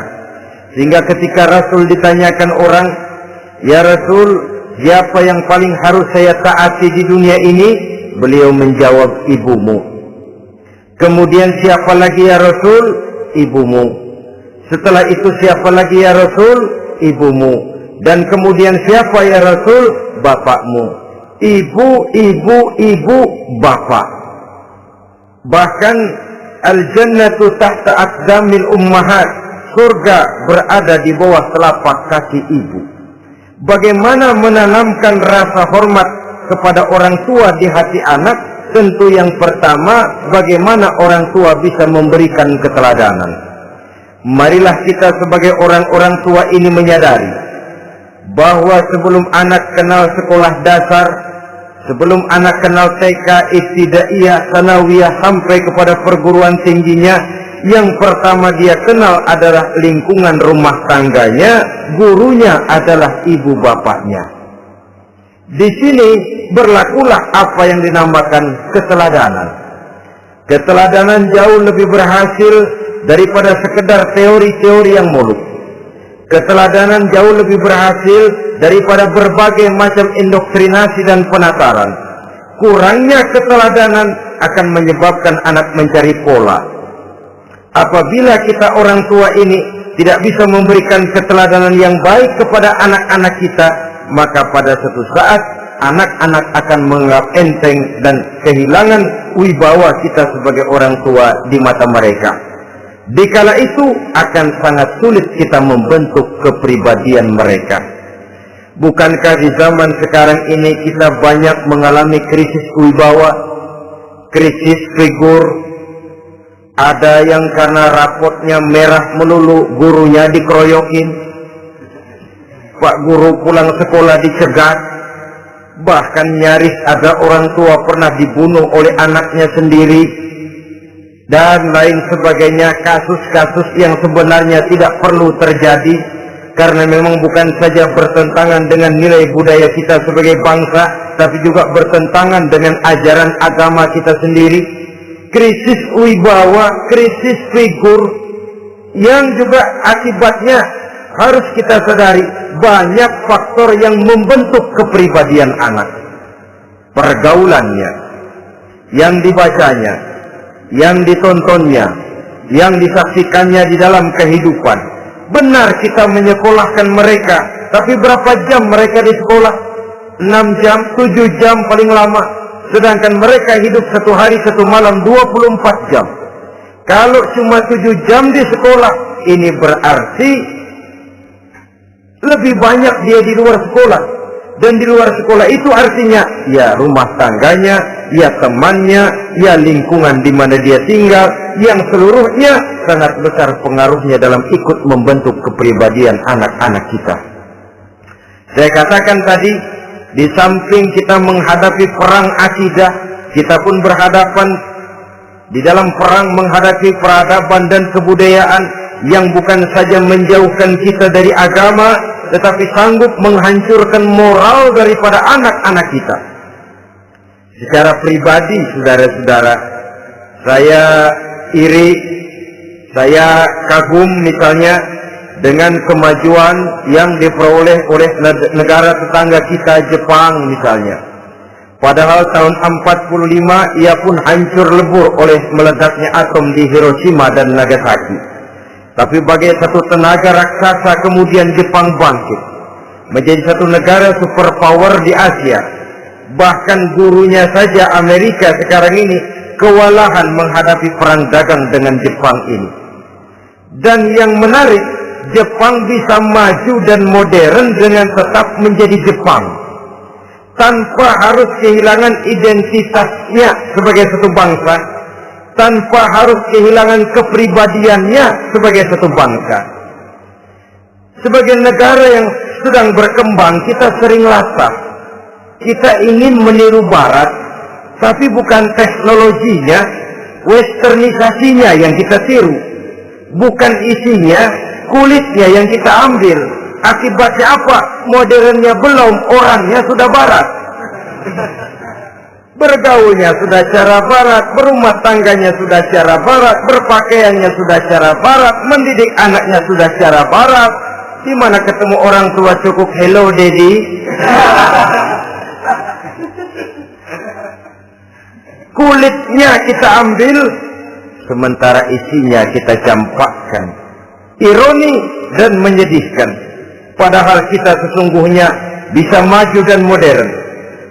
Sehingga ketika Rasul ditanyakan orang, "Ya Rasul, siapa yang paling harus saya taati di dunia ini?" Beliau menjawab, "Ibumu." Kemudian, "Siapa lagi ya Rasul?" "Ibumu." Setelah itu, "Siapa lagi ya Rasul?" "Ibumu." Dan kemudian, "Siapa ya Rasul?" "Bapakmu." Ibu, ibu, ibu, bapak. Bahkan al-jannatu tahta aqdamil ummahat, surga berada di bawah telapak kaki ibu. Bagaimana menanamkan rasa hormat kepada orang tua di hati anak? Tentu yang pertama, bagaimana orang tua bisa memberikan keteladanan. Marilah kita sebagai orang-orang tua ini menyadari bahwa sebelum anak kenal sekolah dasar, sebelum anak kenal TK, ibtidaiyah, sanawiyah, sampai kepada perguruan tingginya, yang pertama dia kenal adalah lingkungan rumah tangganya, gurunya adalah ibu bapaknya. Di sini berlakulah apa yang dinamakan keteladanan. Keteladanan jauh lebih berhasil daripada sekedar teori-teori yang muluk. Keteladanan jauh lebih berhasil daripada berbagai macam indoktrinasi dan penataran. Kurangnya keteladanan akan menyebabkan anak mencari pola. Apabila kita orang tua ini tidak bisa memberikan keteladanan yang baik kepada anak-anak kita, maka pada suatu saat anak-anak akan menganggap enteng dan kehilangan wibawa kita sebagai orang tua di mata mereka. Dikala itu akan sangat sulit kita membentuk kepribadian mereka. Bukankah di zaman sekarang ini kita banyak mengalami krisis wibawa, krisis figur? Ada yang karena rapotnya merah melulu, gurunya dikeroyokin. Pak guru pulang sekolah dicegat. Bahkan nyaris ada orang tua pernah dibunuh oleh anaknya sendiri. Dan lain sebagainya, kasus-kasus yang sebenarnya tidak perlu terjadi. Karena memang bukan saja bertentangan dengan nilai budaya kita sebagai bangsa, tapi juga bertentangan dengan ajaran agama kita sendiri. Krisis wibawa, krisis figur, yang juga akibatnya harus kita sadari banyak faktor yang membentuk kepribadian anak. Pergaulannya, yang dibacanya, yang ditontonnya, yang disaksikannya di dalam kehidupan. Benar kita menyekolahkan mereka, tapi berapa jam mereka di sekolah? 6 jam, 7 jam paling lama. Sedangkan mereka hidup satu hari satu malam 24 jam. Kalau cuma 7 jam di sekolah, ini berarti lebih banyak dia di luar sekolah. Dan di luar sekolah itu artinya ya rumah tangganya, ya temannya, ya lingkungan di mana dia tinggal, yang seluruhnya sangat besar pengaruhnya dalam ikut membentuk kepribadian anak-anak kita. Saya katakan tadi, di samping kita menghadapi perang akidah, kita pun berhadapan di dalam perang menghadapi peradaban dan kebudayaan yang bukan saja menjauhkan kita dari agama, tetapi sanggup menghancurkan moral daripada anak-anak kita. Secara pribadi, saudara-saudara, saya iri, saya kagum misalnya dengan kemajuan yang diperoleh oleh negara tetangga kita, Jepang misalnya. Padahal tahun 45 ia pun hancur lebur oleh meledaknya atom di Hiroshima dan Nagasaki. Tapi bagai satu tenaga raksasa kemudian Jepang bangkit menjadi satu negara superpower di Asia. Bahkan gurunya saja Amerika sekarang ini kewalahan menghadapi perang dagang dengan Jepang ini. Dan yang menarik, Jepang bisa maju dan modern dengan tetap menjadi Jepang, tanpa harus kehilangan identitasnya sebagai satu bangsa, tanpa harus kehilangan kepribadiannya sebagai satu bangsa. Sebagai negara yang sedang berkembang, kita sering latah. Kita ingin meniru Barat, tapi bukan teknologinya, westernisasinya yang kita tiru. Bukan isinya, kulitnya yang kita ambil. Akibatnya apa? Modernnya belum, orangnya sudah Barat. Bergaulnya sudah cara Barat, berumah tangganya sudah cara Barat, berpakaiannya sudah cara Barat, mendidik anaknya sudah cara Barat. Di mana ketemu orang tua cukup hello daddy. Kulitnya kita ambil, sementara isinya kita campakkan. Ironi dan menyedihkan. Padahal kita sesungguhnya bisa maju dan modern,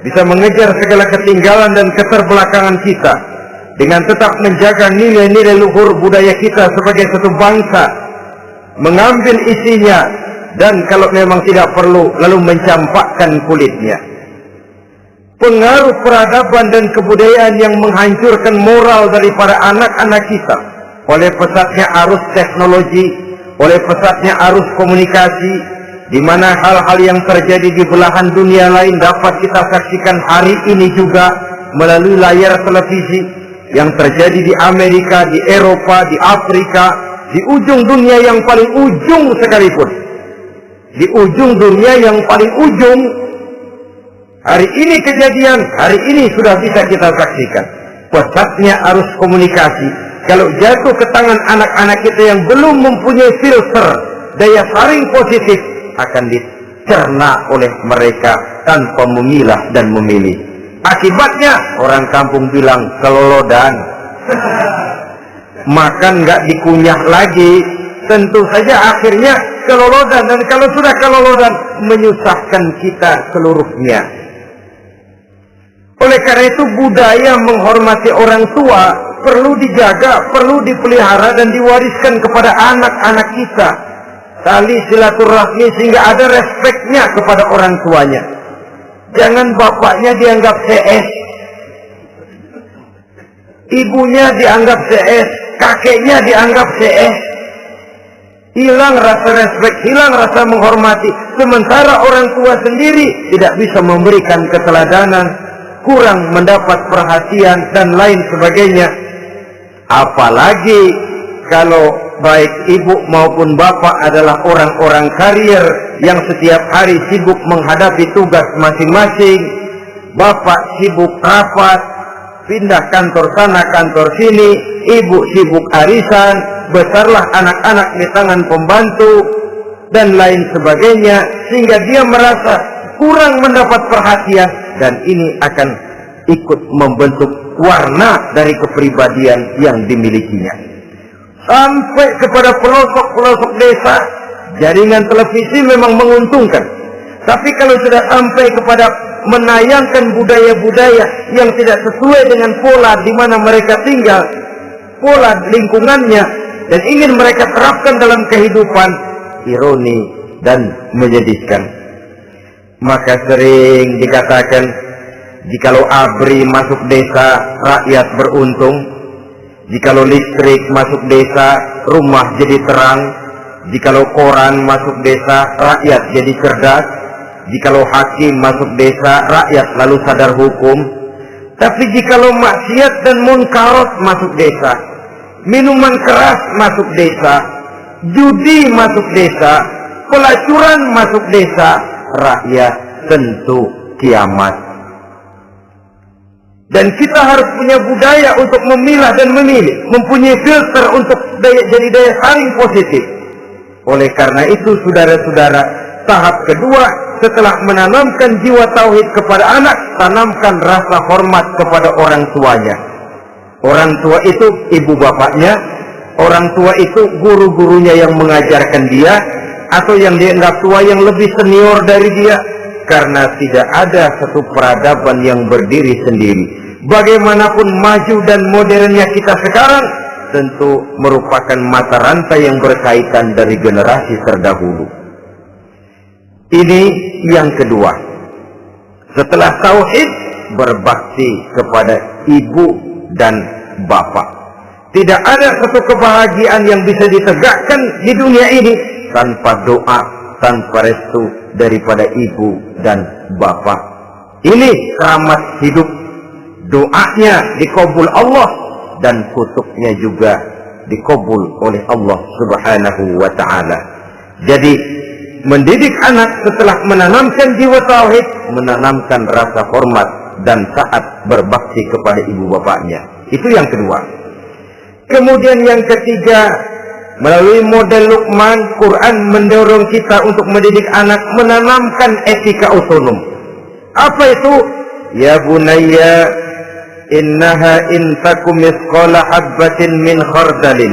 bisa mengejar segala ketinggalan dan keterbelakangan kita, dengan tetap menjaga nilai-nilai luhur budaya kita sebagai satu bangsa, mengambil isinya, dan kalau memang tidak perlu, lalu mencampakkan kulitnya. Pengaruh peradaban dan kebudayaan yang menghancurkan moral daripada anak-anak kita oleh pesatnya arus teknologi, oleh pesatnya arus komunikasi, di mana hal-hal yang terjadi di belahan dunia lain dapat kita saksikan hari ini juga melalui layar televisi, yang terjadi di Amerika, di Eropa, di Afrika, di ujung dunia yang paling ujung sekalipun. Di ujung dunia yang paling ujung, hari ini kejadian, hari ini sudah bisa kita saksikan. Pesatnya arus komunikasi, kalau jatuh ke tangan anak-anak kita yang belum mempunyai filter, daya saring positif, akan dicerna oleh mereka tanpa memilah dan memilih. Akibatnya orang kampung bilang kelolodan. Makan nggak dikunyah lagi, tentu saja akhirnya kelolodan. Dan kalau sudah kelolodan, menyusahkan kita seluruhnya. Oleh karena itu budaya menghormati orang tua perlu dijaga, perlu dipelihara dan diwariskan kepada anak-anak kita. Tali silaturahmi sehingga ada respeknya kepada orang tuanya. Jangan bapaknya dianggap CS, ibunya dianggap CS, kakeknya dianggap CS. Hilang rasa respek, hilang rasa menghormati. Sementara orang tua sendiri tidak bisa memberikan keteladanan, kurang mendapat perhatian dan lain sebagainya. Apalagi kalau baik ibu maupun bapak adalah orang-orang karier yang setiap hari sibuk menghadapi tugas masing-masing. Bapak sibuk rapat, pindah kantor sana kantor sini, ibu sibuk arisan, besarlah anak-anak di tangan pembantu dan lain sebagainya, sehingga dia merasa kurang mendapat perhatian, dan ini akan ikut membentuk warna dari kepribadian yang dimilikinya. Sampai kepada pelosok-pelosok desa, jaringan televisi memang menguntungkan. Tapi kalau sudah sampai kepada menayangkan budaya-budaya yang tidak sesuai dengan pola di mana mereka tinggal, pola lingkungannya, dan ingin mereka terapkan dalam kehidupan, ironi dan menyedihkan. Maka sering dikatakan, jikalau ABRI masuk desa, rakyat beruntung. Jikalau listrik masuk desa, rumah jadi terang. Jikalau koran masuk desa, rakyat jadi cerdas. Jikalau hakim masuk desa, rakyat lalu sadar hukum. Tapi jikalau maksiat dan munkarat masuk desa, minuman keras masuk desa, judi masuk desa, pelacuran masuk desa, rakyat tentu kiamat. Dan kita harus punya budaya untuk memilah dan memilih, mempunyai filter untuk jadi daya saring positif. Oleh karena itu, saudara-saudara, tahap kedua setelah menanamkan jiwa tauhid kepada anak, tanamkan rasa hormat kepada orang tuanya. Orang tua itu ibu bapaknya, orang tua itu guru-gurunya yang mengajarkan dia, atau yang dianggap tua yang lebih senior dari dia. Karena tidak ada satu peradaban yang berdiri sendiri. Bagaimanapun maju dan modernnya kita sekarang, tentu merupakan mata rantai yang berkaitan dari generasi terdahulu. Ini yang kedua. Setelah tauhid, berbakti kepada ibu dan bapak. Tidak ada satu kebahagiaan yang bisa ditegakkan di dunia ini tanpa doa, tanpa restu daripada ibu dan bapak. Ini keramat hidup. Doanya dikabul Allah dan kutuknya juga dikabul oleh Allah Subhanahu wa ta'ala. Jadi mendidik anak setelah menanamkan jiwa tauhid, menanamkan rasa hormat dan taat berbakti kepada ibu bapaknya. Itu yang kedua. Kemudian yang ketiga, melalui model Luqman, Quran mendorong kita untuk mendidik anak menanamkan etika otonom. Apa itu? Ya bunayya, innaha in takum misqala habbatin min khardalin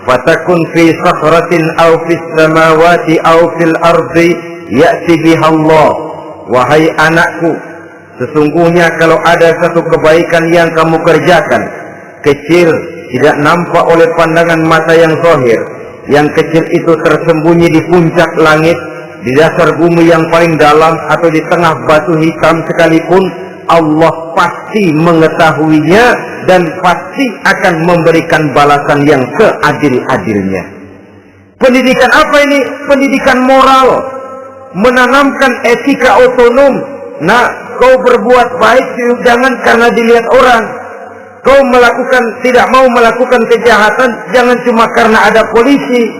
fatakun fi sakhratin aw fis samawati aw fil ardi ya'ti biha Allah. Wahai anakku, sesungguhnya kalau ada satu kebaikan yang kamu kerjakan, kecil, tidak nampak oleh pandangan mata yang zahir, yang kecil itu tersembunyi di puncak langit, di dasar bumi yang paling dalam, atau di tengah batu hitam sekalipun, Allah pasti mengetahuinya dan pasti akan memberikan balasan yang seadil-adilnya. Pendidikan apa ini? Pendidikan moral, menanamkan etika otonom. Nah, kau berbuat baik jangan karena dilihat orang. Kau tidak mau melakukan kejahatan jangan cuma karena ada polisi.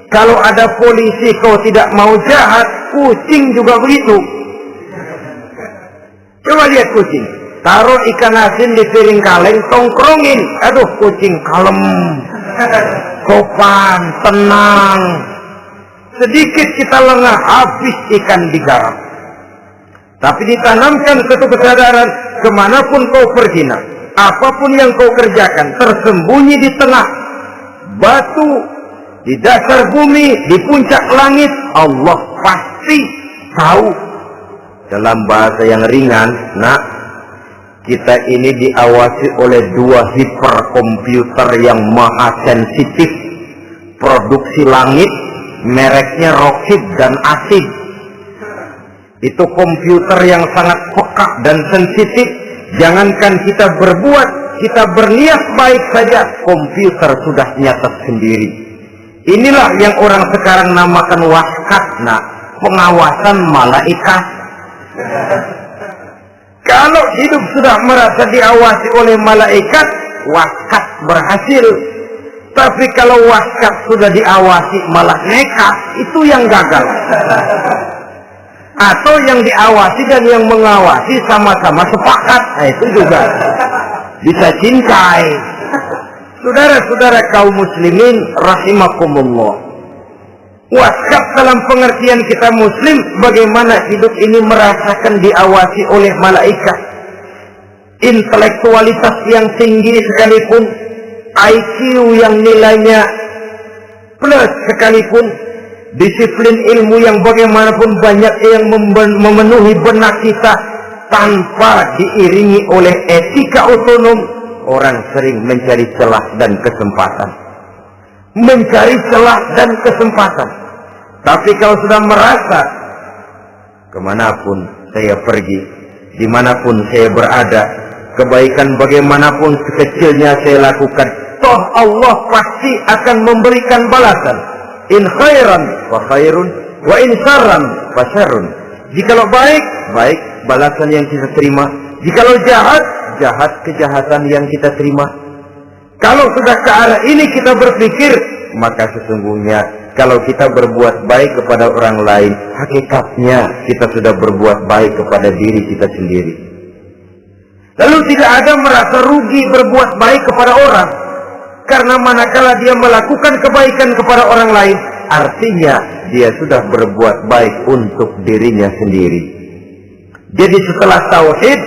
Kalau ada polisi kau tidak mau jahat, kucing juga begitu. Coba lihat kucing, taruh ikan asin di piring kaleng, tongkrongin, aduh kucing kalem, sopan, tenang. Sedikit kita lengah, habis ikan digarap. Tapi ditanamkan satu kesadaran, kemanapun kau pergi, apapun yang kau kerjakan, tersembunyi di tengah batu, di dasar bumi, di puncak langit, Allah pasti tahu. Dalam bahasa yang ringan, kita ini diawasi oleh 2 hiperkomputer yang maha sensitif, produksi langit, mereknya Rockheed dan Asid. Itu komputer yang sangat peka dan sensitif. Jangankan kita berbuat, kita berniat baik saja, komputer sudah nyatet sendiri. Inilah yang orang sekarang namakan waskat, pengawasan malaikat. Kalau hidup sudah merasa diawasi oleh malaikat, waskat berhasil. Tapi kalau waskat sudah diawasi malah nekat, itu yang gagal. Atau yang diawasi dan yang mengawasi sama-sama sepakat, itu juga bisa cintai. Saudara-saudara kaum muslimin rahimakumullah, waskat dalam pengertian kita muslim, bagaimana hidup ini merasakan diawasi oleh malaikat. Intelektualitas yang tinggi sekalipun, IQ yang nilainya plus sekalipun, disiplin ilmu yang bagaimanapun banyak yang memenuhi benak kita, tanpa diiringi oleh etika otonom, orang sering mencari celah dan kesempatan. Mencari celah dan kesempatan. Tapi kalau sudah merasa, kemanapun saya pergi, dimanapun saya berada, kebaikan bagaimanapun sekecilnya saya lakukan, toh Allah pasti akan memberikan balasan. In khairan wa khairun, wa in syarran fa syarrun. Jikalau baik, baik balasan yang kita terima. Jikalau jahat, jahat kejahatan yang kita terima. Kalau sudah ke arah ini kita berpikir, maka sesungguhnya kalau kita berbuat baik kepada orang lain, hakikatnya kita sudah berbuat baik kepada diri kita sendiri. Lalu tidak ada merasa rugi berbuat baik kepada orang. Karena manakala dia melakukan kebaikan kepada orang lain, artinya dia sudah berbuat baik untuk dirinya sendiri. Jadi setelah tauhid,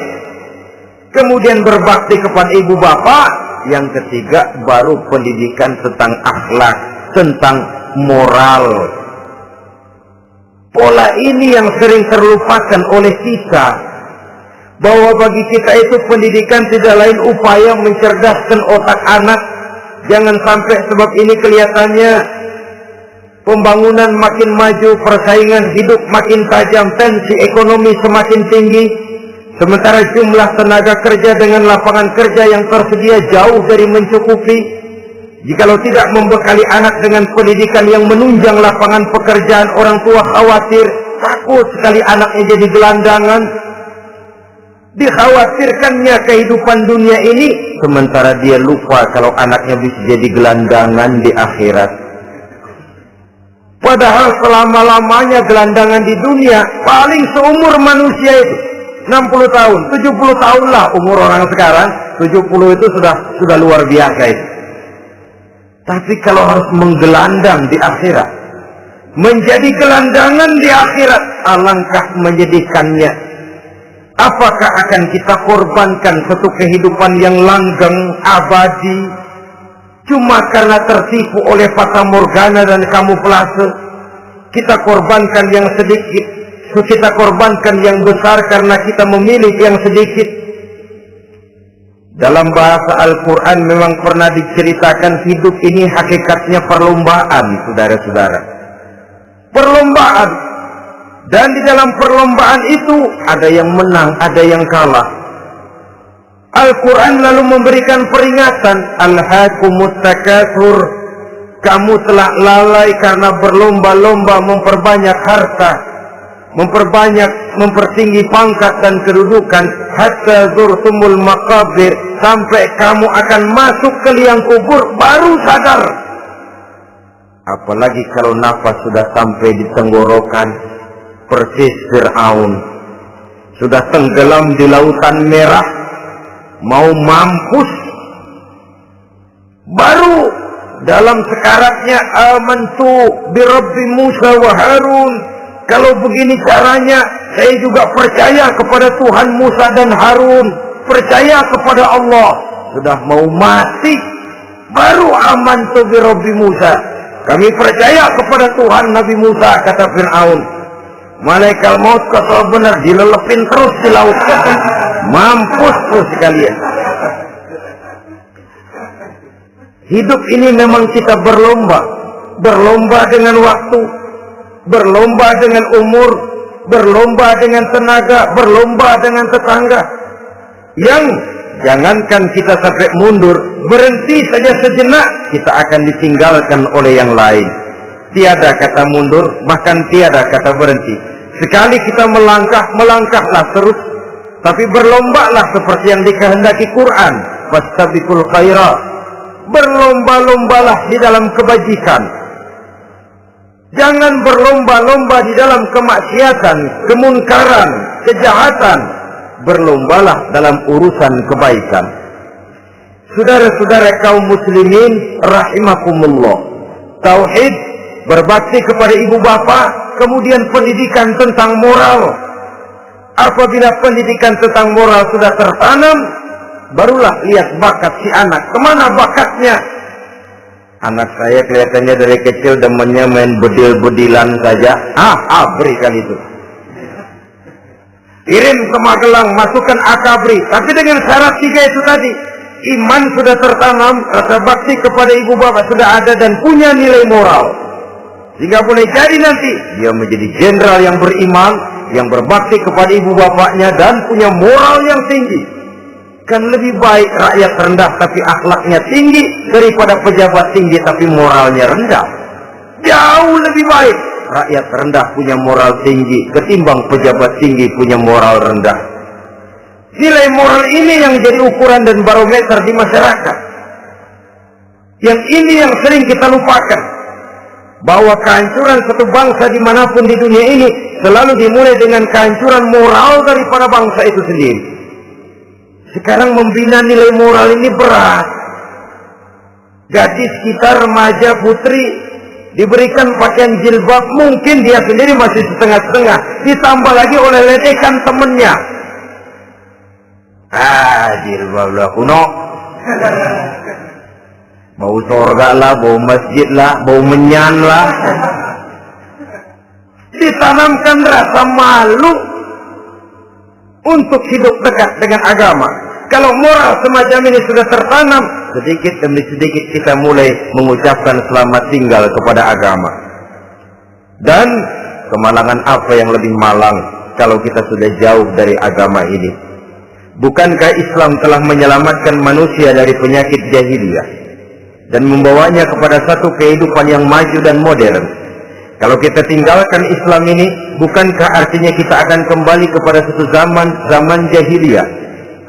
kemudian berbakti kepada ibu bapak, yang ketiga baru pendidikan tentang akhlak, tentang moral. Pola ini yang sering terlupakan oleh kita, bahwa bagi kita itu pendidikan tidak lain upaya mencerdaskan otak anak. Jangan sampai sebab ini kelihatannya pembangunan makin maju, persaingan hidup makin tajam, tensi ekonomi semakin tinggi, sementara jumlah tenaga kerja dengan lapangan kerja yang tersedia jauh dari mencukupi. Jikalau tidak membekali anak dengan pendidikan yang menunjang lapangan pekerjaan, orang tua khawatir, takut sekali anaknya jadi gelandangan. Dikhawatirkannya kehidupan dunia ini, sementara dia lupa kalau anaknya bisa jadi gelandangan di akhirat. Padahal selama-lamanya gelandangan di dunia paling seumur manusia itu 60 tahun, 70 tahun lah umur orang sekarang. 70 itu sudah luar biasa itu. Tapi kalau harus menggelandang di akhirat, menjadi gelandangan di akhirat, alangkah menyedihkannya. Apakah akan kita korbankan satu kehidupan yang langgeng, abadi, cuma karena tertipu oleh fata morgana dan kamuflase? Kita korbankan yang sedikit, kita korbankan yang besar karena kita memilih yang sedikit. Dalam bahasa Al-Quran memang pernah diceritakan hidup ini hakikatnya perlombaan, saudara-saudara. Perlombaan. Dan di dalam perlombaan itu ada yang menang, ada yang kalah. Al-Quran lalu memberikan peringatan, Alhaakumut takatsur, kamu telah lalai karena berlomba-lomba memperbanyak harta, mempertinggi pangkat dan kedudukan, hatta zurtumul maqabir, sampai kamu akan masuk ke liang kubur baru sadar. Apalagi kalau nafas sudah sampai di tenggorokan. Persis Fir'aun sudah tenggelam di lautan merah, mau mampus, baru dalam sekaratnya amantu bi Rabbi Musa wa Harun. Kalau begini caranya, saya juga percaya kepada Tuhan Musa dan Harun, percaya kepada Allah. Sudah mau mati, baru amantu bi Rabbi Musa, kami percaya kepada Tuhan Nabi Musa, kata Fir'aun. Malaikat maut kalau benar dilelepin terus di laut. Mampus tuh sekalian. Hidup ini memang kita berlomba. Berlomba dengan waktu, berlomba dengan umur, berlomba dengan tenaga, berlomba dengan tetangga. Yang jangankan kita sampai mundur, berhenti saja sejenak, kita akan ditinggalkan oleh yang lain. Tiada kata mundur, bahkan tiada kata berhenti. Sekali kita melangkah, melangkahlah terus. Tapi berlombalah seperti yang dikehendaki Quran. Fastabiqul khairat. Berlomba-lombalah di dalam kebajikan. Jangan berlomba-lomba di dalam kemaksiatan, kemunkaran, kejahatan. Berlombalah dalam urusan kebaikan. Saudara-saudara kaum muslimin rahimakumullah. Tauhid, berbakti kepada ibu bapa, kemudian pendidikan tentang moral. Apabila pendidikan tentang moral sudah tertanam, barulah lihat bakat si anak. Kemana bakatnya? Anak saya kelihatannya dari kecil demennya main bedil-bedilan saja. Abri kali itu. Kirim ke Magelang, masukkan akabri. Tapi dengan syarat 3 itu tadi. Iman sudah tertanam, rasa bakti kepada ibu bapak sudah ada dan punya nilai moral. Sehingga boleh jadi nanti dia menjadi jenderal yang beriman, yang berbakti kepada ibu bapaknya dan punya moral yang tinggi. Kan lebih baik rakyat rendah tapi akhlaknya tinggi daripada pejabat tinggi tapi moralnya rendah. Jauh lebih baik rakyat rendah punya moral tinggi ketimbang pejabat tinggi punya moral rendah. Nilai moral ini yang jadi ukuran dan barometer di masyarakat. Yang ini yang sering kita lupakan. Bahwa kehancuran satu bangsa dimanapun di dunia ini selalu dimulai dengan kehancuran moral daripada bangsa itu sendiri. Sekarang membina nilai moral ini berat. Gadis kita, remaja, putri diberikan pakaian jilbab, mungkin dia sendiri masih setengah-setengah, ditambah lagi oleh ledekan temennya. Jilbab lah kuno. Bau surga lah, bau masjid lah, bau menyan lah. Ditanamkan rasa malu untuk hidup dekat dengan agama. Kalau moral semacam ini sudah tertanam, sedikit demi sedikit kita mulai mengucapkan selamat tinggal kepada agama. Dan kemalangan apa yang lebih malang kalau kita sudah jauh dari agama ini? Bukankah Islam telah menyelamatkan manusia dari penyakit jahiliyah dan membawanya kepada satu kehidupan yang maju dan modern? Kalau kita tinggalkan Islam ini, bukankah artinya kita akan kembali kepada satu zaman jahiliyah?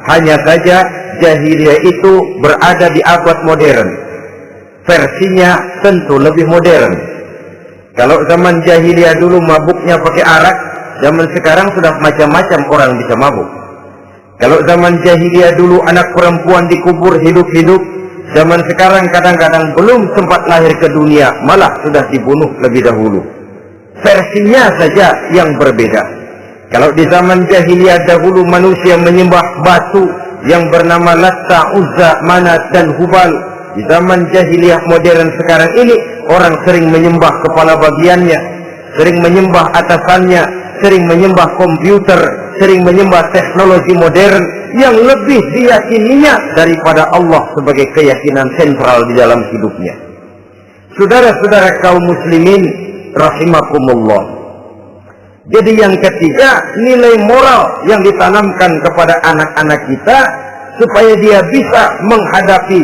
Hanya saja jahiliyah itu berada di abad modern. Versinya tentu lebih modern. Kalau zaman jahiliyah dulu mabuknya pakai arak, zaman sekarang sudah macam-macam orang bisa mabuk. Kalau zaman jahiliyah dulu anak perempuan dikubur hidup-hidup, zaman sekarang kadang-kadang belum sempat lahir ke dunia, malah sudah dibunuh lebih dahulu. Versinya saja yang berbeda. Kalau di zaman jahiliyah dahulu manusia menyembah batu yang bernama Latta, Uzza, Manat dan Hubal. Di zaman jahiliyah modern sekarang ini orang sering menyembah kepala bagiannya, sering menyembah atasannya, sering menyembah komputer, sering menyembah teknologi modern yang lebih diyakininya daripada Allah sebagai keyakinan sentral di dalam hidupnya. Saudara-saudara kaum muslimin rahimakumullah. Jadi yang ketiga, nilai moral yang ditanamkan kepada anak-anak kita supaya dia bisa menghadapi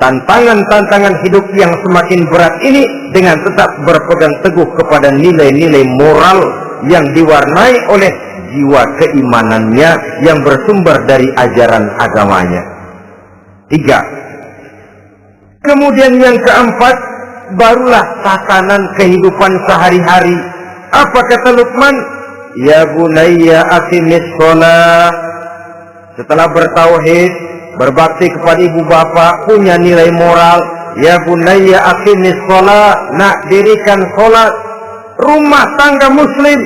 tantangan-tantangan hidup yang semakin berat ini dengan tetap berpegang teguh kepada nilai-nilai moral yang diwarnai oleh jiwa keimanannya yang bersumber dari ajaran agamanya. 3. Kemudian yang keempat, barulah tatanan kehidupan sehari-hari. Apa kata Luqman? Ya bunayya aqimis shalah. Setelah bertauhid, berbakti kepada ibu bapa, punya nilai moral. Ya bunayya aqimis shalah, nak dirikan salat. Rumah tangga muslim.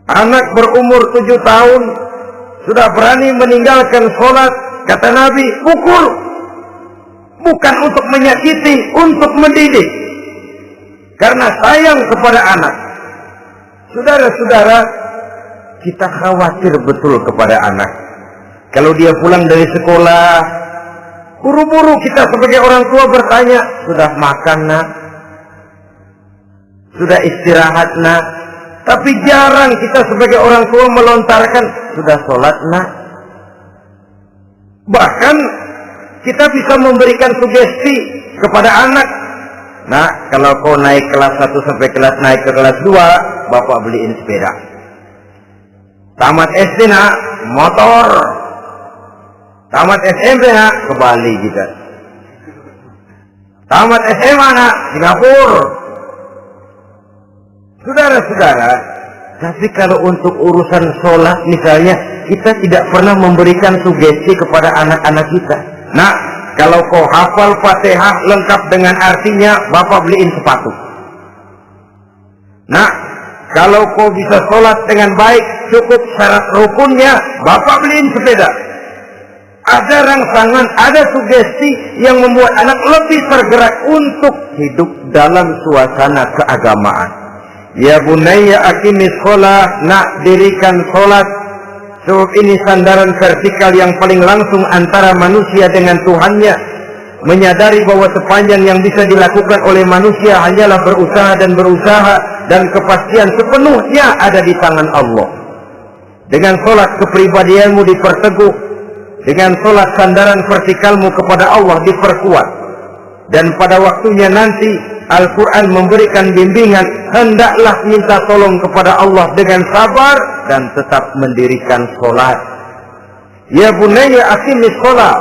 Anak berumur 7 tahun sudah berani meninggalkan salat, kata Nabi, pukul. Bukan untuk menyakiti, untuk mendidik. Karena sayang kepada anak. Saudara-saudara, kita khawatir betul kepada anak. Kalau dia pulang dari sekolah, buru-buru kita sebagai orang tua bertanya, sudah makan nak? Sudah istirahat nak? Tapi jarang kita sebagai orang tua melontarkan, sudah sholat nak? Bahkan kita bisa memberikan sugesti kepada anak. Nah, kalau kau naik kelas 1 sampai naik ke kelas 2, bapak beliin sepeda. Tamat SD nak, motor. Tamat SMP nak, ke Bali kita. Tamat SMA nak, Singapura. Saudara-saudara, tapi kalau untuk urusan sholat misalnya, kita tidak pernah memberikan sugesti kepada anak-anak kita. Nah, kalau kau hafal Fatihah lengkap dengan artinya, bapak beliin sepatu. Nah, kalau kau bisa sholat dengan baik, cukup syarat rukunnya, bapak beliin sepeda. Ada rangsangan, ada sugesti yang membuat anak lebih tergerak untuk hidup dalam suasana keagamaan. Ya bunayya aqimis sholat, nak dirikan sholat. Sebab ini sandaran vertikal yang paling langsung antara manusia dengan Tuhannya. Menyadari bahwa sepanjang yang bisa dilakukan oleh manusia hanyalah berusaha dan kepastian sepenuhnya ada di tangan Allah. Dengan sholat kepribadianmu diperteguh, dengan sholat sandaran vertikalmu kepada Allah diperkuat. Dan pada waktunya nanti Al-Quran memberikan bimbingan, hendaklah minta tolong kepada Allah dengan sabar dan tetap mendirikan sholat. Ya bunayya aqimis sholat.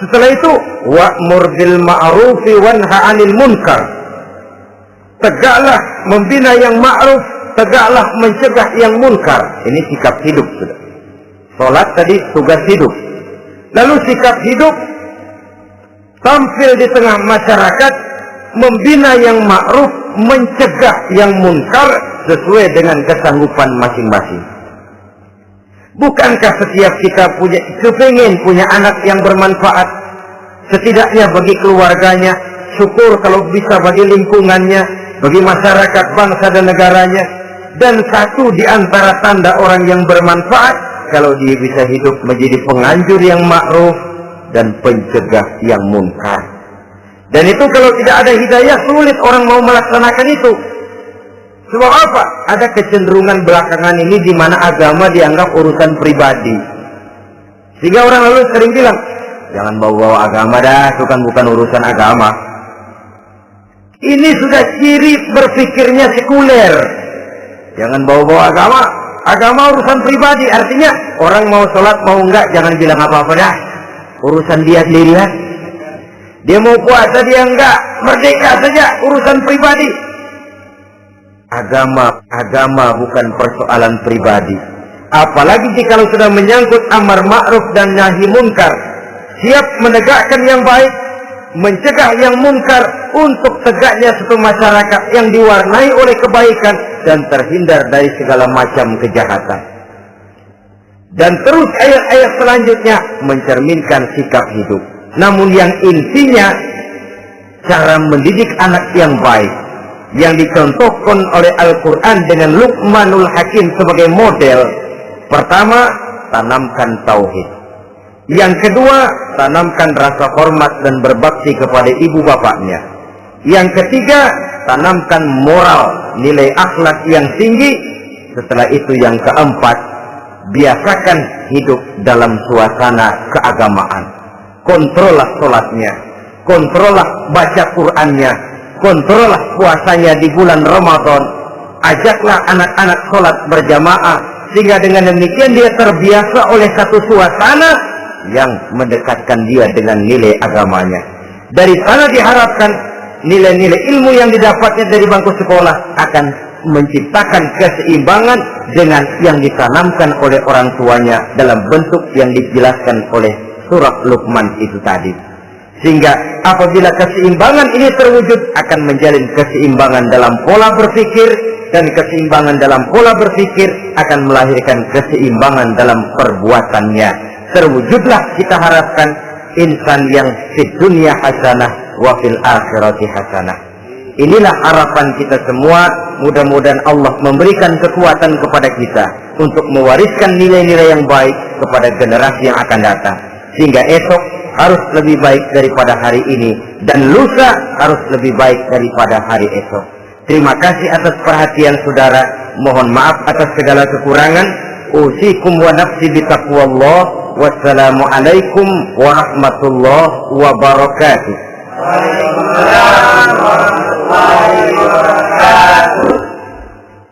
Setelah itu, wa'mur bil ma'rufi wanha 'anil munkar. Tegaklah membina yang ma'ruf, tegaklah mencegah yang munkar. Ini sikap hidup sudah. Sholat tadi tugas hidup. Lalu sikap hidup tampil di tengah masyarakat, membina yang ma'ruf, mencegah yang munkar sesuai dengan kesanggupan masing-masing. Bukankah setiap kita kepingin punya anak yang bermanfaat, setidaknya bagi keluarganya, syukur kalau bisa bagi lingkungannya, bagi masyarakat, bangsa dan negaranya. Dan satu di antara tanda orang yang bermanfaat, kalau dia bisa hidup menjadi penganjur yang ma'ruf dan pencegah yang munkar. Dan itu kalau tidak ada hidayah, sulit orang mau melaksanakan itu. Sebab apa? Ada kecenderungan belakangan ini di mana agama dianggap urusan pribadi. Sehingga orang lalu sering bilang, jangan bawa-bawa agama dah, itu kan bukan urusan agama. Ini sudah ciri berpikirnya sekuler. Jangan bawa-bawa agama. Agama urusan pribadi, artinya orang mau sholat mau enggak, jangan bilang apa-apa dah. Urusan dia sendiri lah. Dia mau puasa dia enggak, merdeka saja, urusan pribadi. Agama bukan persoalan pribadi. Apalagi jika sudah menyangkut amar ma'ruf dan nahi munkar. Siap menegakkan yang baik, mencegah yang munkar untuk tegaknya satu masyarakat yang diwarnai oleh kebaikan dan terhindar dari segala macam kejahatan. Dan terus ayat-ayat selanjutnya mencerminkan sikap hidup. Namun yang intinya cara mendidik anak yang baik yang dicontohkan oleh Al-Quran dengan Luqmanul Hakim sebagai model. Pertama, tanamkan tauhid. Yang kedua, tanamkan rasa hormat dan berbakti kepada ibu bapaknya. Yang ketiga, tanamkan moral, nilai akhlak yang tinggi. Setelah itu yang keempat, biasakan hidup dalam suasana keagamaan. Kontrollah sholatnya, kontrollah baca Qur'annya, kontrollah puasanya di bulan Ramadan. Ajaklah anak-anak sholat berjamaah, sehingga dengan demikian dia terbiasa oleh satu suasana yang mendekatkan dia dengan nilai agamanya. Dari sana diharapkan nilai-nilai ilmu yang didapatnya dari bangku sekolah akan menciptakan keseimbangan dengan yang ditanamkan oleh orang tuanya dalam bentuk yang dijelaskan oleh surat Luqman itu tadi. Sehingga apabila keseimbangan ini terwujud, akan menjalin keseimbangan dalam pola berpikir, dan keseimbangan dalam pola berpikir akan melahirkan keseimbangan dalam perbuatannya. Terwujudlah kita harapkan insan yang di dunia hasanah wa fil akhirati hasanah. Inilah harapan kita semua. Mudah-mudahan Allah memberikan kekuatan kepada kita untuk mewariskan nilai-nilai yang baik kepada generasi yang akan datang. Sehingga esok harus lebih baik daripada hari ini, dan lusa harus lebih baik daripada hari esok. Terima kasih atas perhatian saudara. Mohon maaf atas segala kekurangan. Usikum wa nafsi bitaqwallah. Wassalamualaikum warahmatullahi wabarakatuh.